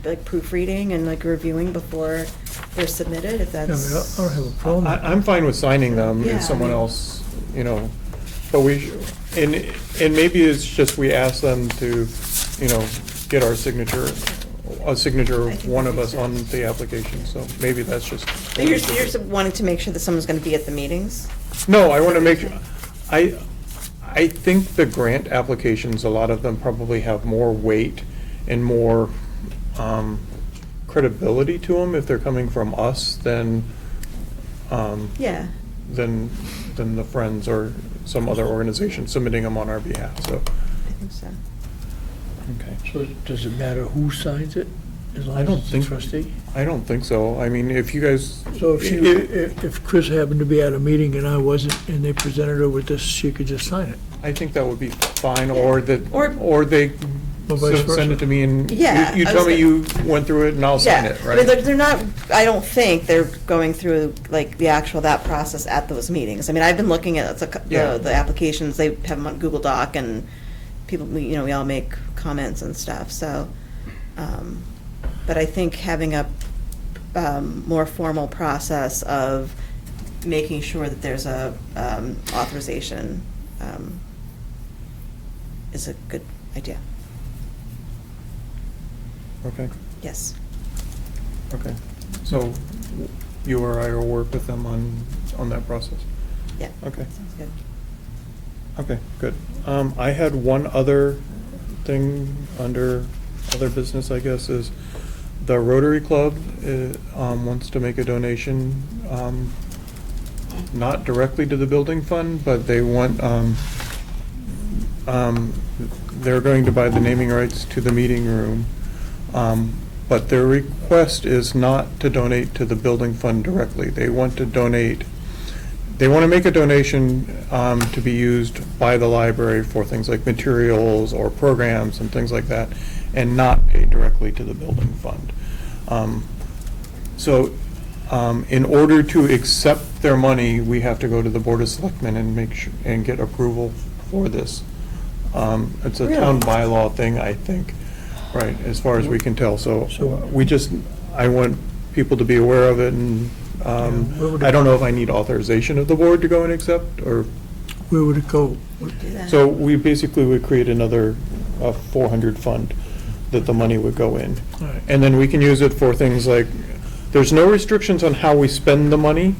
like proofreading and like reviewing before they're submitted, if Yeah, I mean, that's. I don't have a problem. I'm fine with signing them Yeah, if someone I mean- else, but and maybe it's just we ask them to, get our signature, a signature I of think one that of makes us on sense. the application, so maybe that's just. You're just wanting to make sure that someone's going to be at the meetings? No, I want to make, I think the grant applications, a lot of them probably have more weight and more credibility to them if they're coming from us than Yeah. than the Friends or some other organization submitting them on our behalf, so, I think so. okay. So does it matter who signs it? As long I as don't it's the think- trustee? I don't think so. I mean, if you guys. So if Chris happened to be at a meeting and I wasn't, and they presented her with this, she could just sign it? I think that would be fine, or that, Or- or they Or vice send versa. it to me and Yeah, you I tell was me you went through it and I'll sign it, I mean, right? they're not, I don't think they're going through like the actual, that process at those meetings. I mean, I've been looking at Yeah. the applications, they have them on Google Doc and people, we all make comments and stuff, so. But I think having a more formal process of making sure that there's a authorization is a good idea. Okay, Yes. okay. So you or I will work with them on that process? Yeah. Okay, Sounds good. okay, good. I had one other thing under other business, I guess, is the Rotary Club wants to make a donation, not directly to the building fund, but they want, they're going to buy the naming rights to the meeting room. But their request is not to donate to the building fund directly. They want to donate, they want to make a donation to be used by the library for things like materials or programs and things like that, and not pay directly to the building fund. So in order to accept their money, we have to go to the Board of Selectmen and make sure, and get approval for this. It's a town bylaw thing, I think, right, as far as we can tell. So we just, I want people to be aware of it, and I don't know if I need authorization of the board to go and accept, or, Where would it go? Do that. so we basically would create another 400 fund that the money would go in. All right. And then we can use it for things like, there's no restrictions on how we spend the money.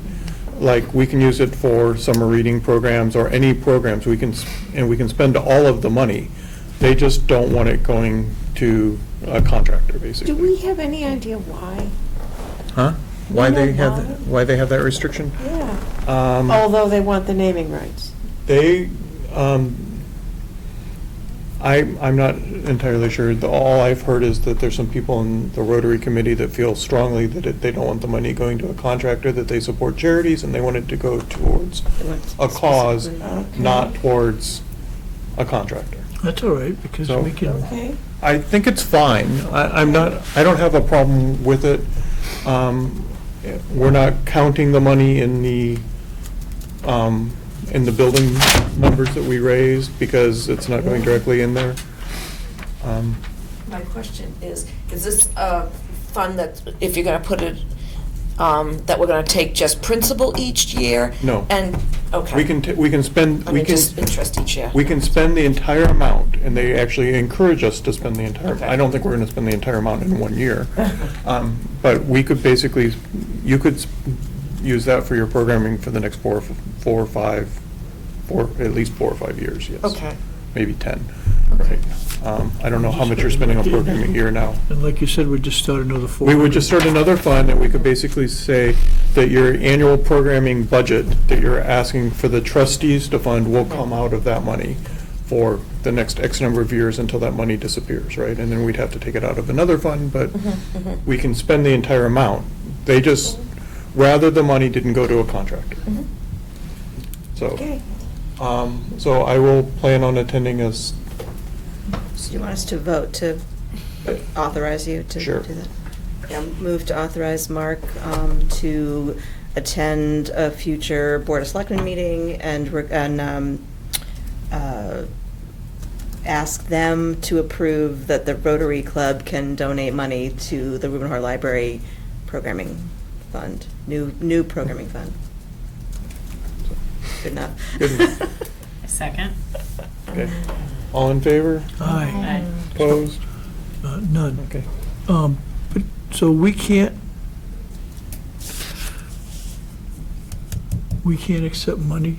Like, we can use it for summer reading programs or any programs, and we can spend all of the money. They just don't want it going to a contractor, basically. Do we have any idea why? Huh? Why No, they have, why? why they have that restriction? Yeah. Although they want the naming rights. They, I'm not entirely sure. All I've heard is that there's some people in the Rotary Committee that feel strongly that they don't want the money going to a contractor, that they support charities, and they want it to go towards They want a cause, Okay. not towards a contractor. That's all right, because So- we can, Okay. I think it's fine. I don't have a problem with it. We're not counting the money in the building numbers that we raised, because it's not going directly in there. My question is this a fund that, if you're gonna put it, that we're gonna take just principal each year? No. And, okay. We can spend, I mean, just interest each year. we can spend the entire amount, and they actually encourage us to spend the entire, Okay. I don't think we're gonna spend the entire amount in 1 year. But we could basically, you could use that for your programming for the next at least 4 or 5 years, yes. Okay. Maybe 10, right? I don't know how much you're spending on programming a year now. and like you said, we'd just start another 400. We would just start another fund, and we could basically say that your annual programming budget that you're asking for the trustees to fund will come out of that money for the next X number of years until that money disappears, right? And then we'd have to take it out of another fund, but we can spend the entire amount. They just, rather the money didn't go to a contractor. So, Okay. so I will plan on attending as, Do you want us to vote to authorize you to do Sure. that? Yeah, move to authorize Mark to attend a future Board of Selectmen meeting and ask them to approve that the Rotary Club can donate money to the Rubenhart Library Programming Fund, new programming fund. Good enough. Good enough. Second? Okay. All in favor? Aye. Opposed? None. Okay. But, so we can't accept money?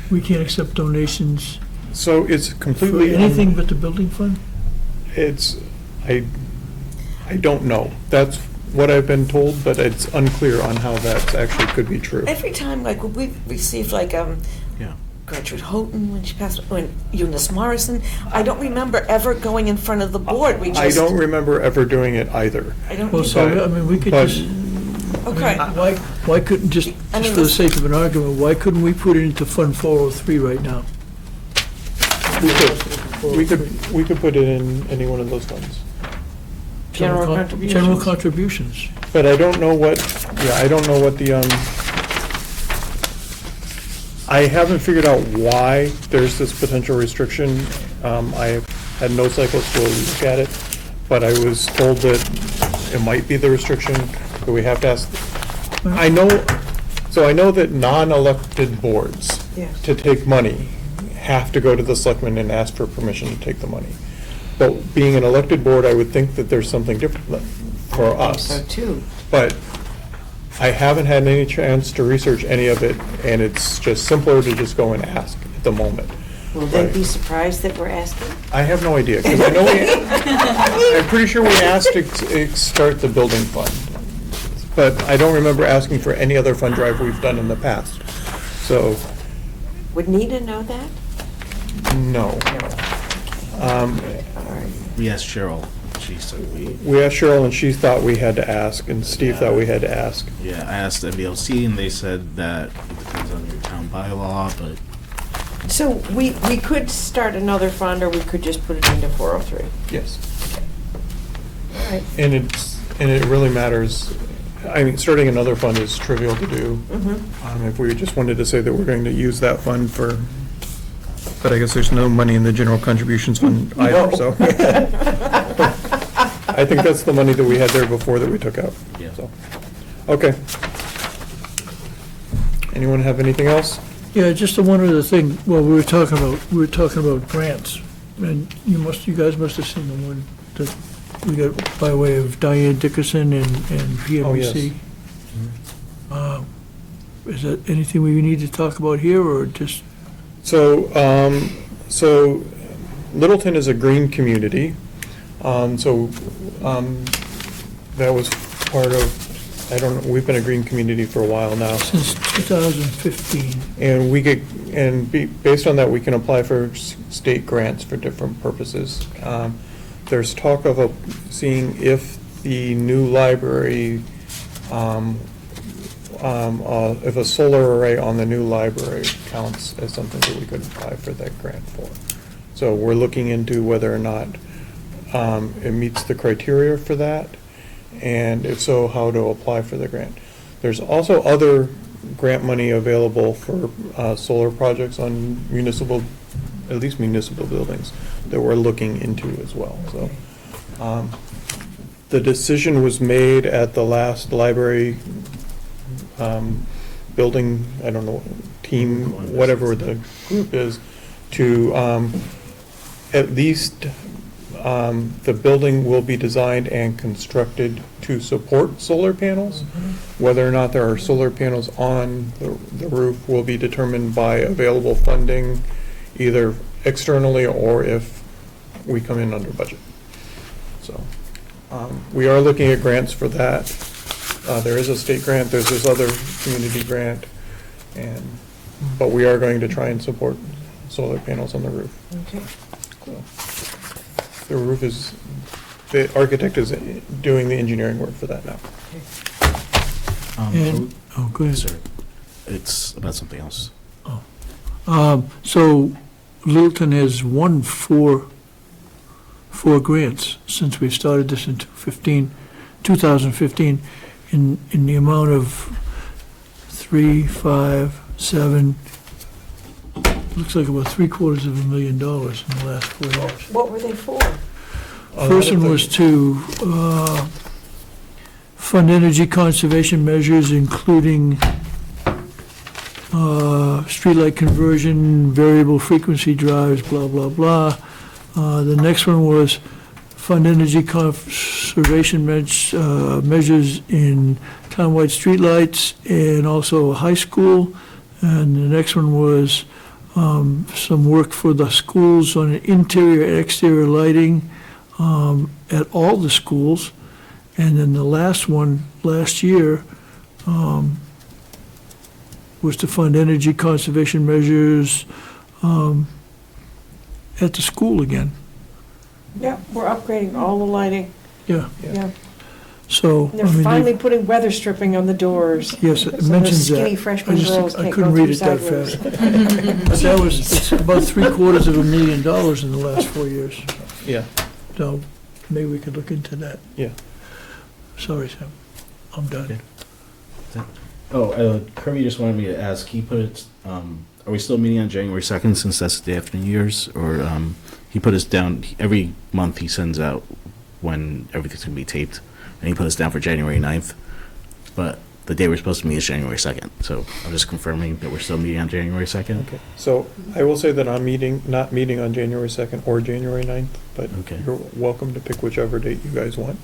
We can't accept donations So it's for completely. anything but the building fund? It's, I don't know. That's what I've been told, but it's unclear on how that actually could be true. Every time, like, we received, like, Yeah. Gertrude Houghton when she passed, when Eunice Morrison, I don't remember ever going in front of the board. We just. I don't remember ever doing it either. I don't. Well, so, I mean, we could But- just, Okay. why couldn't, just I mean, for the this- sake of an argument, why couldn't we put it into Fund 403 right now? We could put it in any one of those funds. General General contributions. contributions. But I don't know what, I don't know what the, I haven't figured out why there's this potential restriction. I had no cycles to look at it, but I was told that it might be the restriction, that we have to ask. I know that non-elected boards Yes. to take money have to go to the selectmen and ask for permission to take the money. But being an elected board, I would think that there's something different for us. So too. But I haven't had any chance to research any of it, and it's just simpler to just go and ask at the moment. Will they Right. be surprised that we're asking? I have no idea, because I know I'm pretty sure we asked to start the building fund, but I don't remember asking for any other fund drive we've done in the past. So, Would Nina know that? no. All right. We asked Cheryl, she said We asked Cheryl, and she thought we had to ask, and Steve thought we had to ask. yeah, I asked MBLC, and they said that it depends on your town bylaw, but So we could start another fund, or we could just put it into 403. Yes. All right. And it really matters. I mean, starting another fund is trivial to do. If we just wanted to say that we're going to use that fund for, but I guess there's no money in the general contributions fund either, so. I think that's the money that we had there before that we took out. Yeah. So, okay. Anyone have anything else? Yeah, just the one other thing, well, we were talking about grants, and you guys must have seen the one that we got by way of Diane Dickerson and Oh, yes. PwC. Is that anything we need to talk about here, or just, So, Littleton is a green community. That was part of, I don't know, we've been a green community for a while now. since 2015? And based on that, we can apply for state grants for different purposes. There's talk of seeing if the new library, if a solar array on the new library counts as something that we could apply for that grant for. So we're looking into whether or not it meets the criteria for that, and if so, how to apply for the grant. There's also other grant money available for solar projects on municipal, at least municipal buildings, that we're looking into as well, so. The decision was made at the last library building, I don't know, team, whatever the group is, to at least the building will be designed and constructed to support solar panels. Whether or not there are solar panels on the roof will be determined by available funding, either externally or if we come in under budget. So, we are looking at grants for that. There is a state grant, there's this other community grant, but we are going to try and support solar panels on the roof. Okay. So, the roof is, the architect is doing the engineering work for that now. And, oh, go ahead. sorry, it's about something else. So Littleton has won four grants since we started this in 2015, in the amount of 3, 5, 7, looks like about $750,000 in the last 4 years. What were they for? First one was to fund energy conservation measures, including streetlight conversion, variable frequency drives, blah, blah, blah. The next one was fund energy conservation measures in townwide streetlights and also a high school. And the next one was some work for the schools on interior and exterior lighting at all the schools. And then the last one, last year, was to fund energy conservation measures at the school again. Yeah, we're upgrading all the lighting, Yeah, yeah. so. And they're I mean, finally they- putting weather stripping on the doors. Yes, it So the mentions that. skinny freshman I just- girls I can't couldn't go read through it that sideways. fast. But that was, it's about $750,000 in the last 4 years. Yeah, So maybe we could look into that. yeah. Sorry, Sam. I'm done. Oh, Kirby just wanted me to ask, he put it, are we still meeting on January 2nd since that's the day after New Year's? Or he put us down, every month he sends out when everything's going to be taped, and he put us down for January 9th. But the day we're supposed to meet is January 2nd, so I'm just confirming that we're still meeting on January 2nd. Okay, so I will say that I'm not meeting on January 2nd or January 9th, but Okay. you're welcome to pick whichever date you guys want.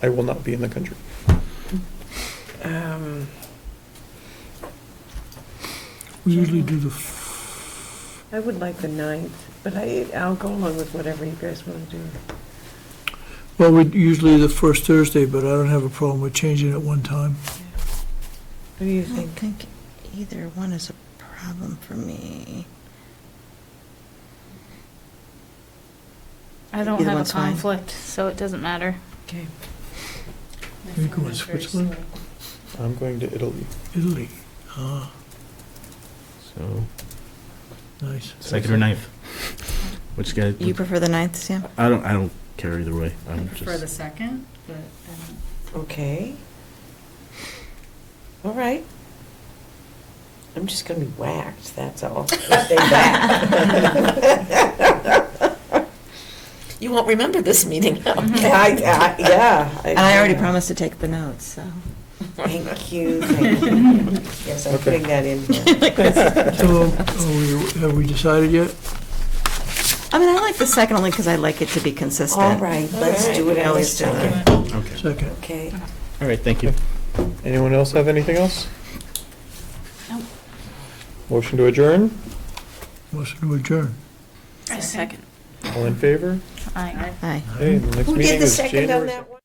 I will not be in the country. We usually do the, I would like the 9th, but I'll go along with whatever you guys want to do. well, we usually the first Thursday, but I don't have a problem with changing it one time. What do you I don't think? think either one is a problem for me. I don't Either have a one's fine. conflict, so it doesn't matter. Okay. You go in Switzerland, I'm going to Italy. Italy. Ah, So, nice. 2nd or 9th? Which guy? You prefer the 9th, Sam? I don't care either way. I I'm prefer the just, second, but Okay. All right. I'm just going to be whacked, that's all. Stay back. You won't remember this meeting. Yeah. And I already promised to take the notes, so. Thank you, thank you. Yes, I'm Okay. putting that in here. So, have we decided yet? I mean, I like the second only because I like it to be consistent. All right, let's do it on the Always do second. okay. Second. Okay. All right, thank you. Anyone else have anything else? Nope. Motion to adjourn? Motion to adjourn. Second. All in favor? Aye. Hi. Okay, the next Who meeting did the is second on January that one?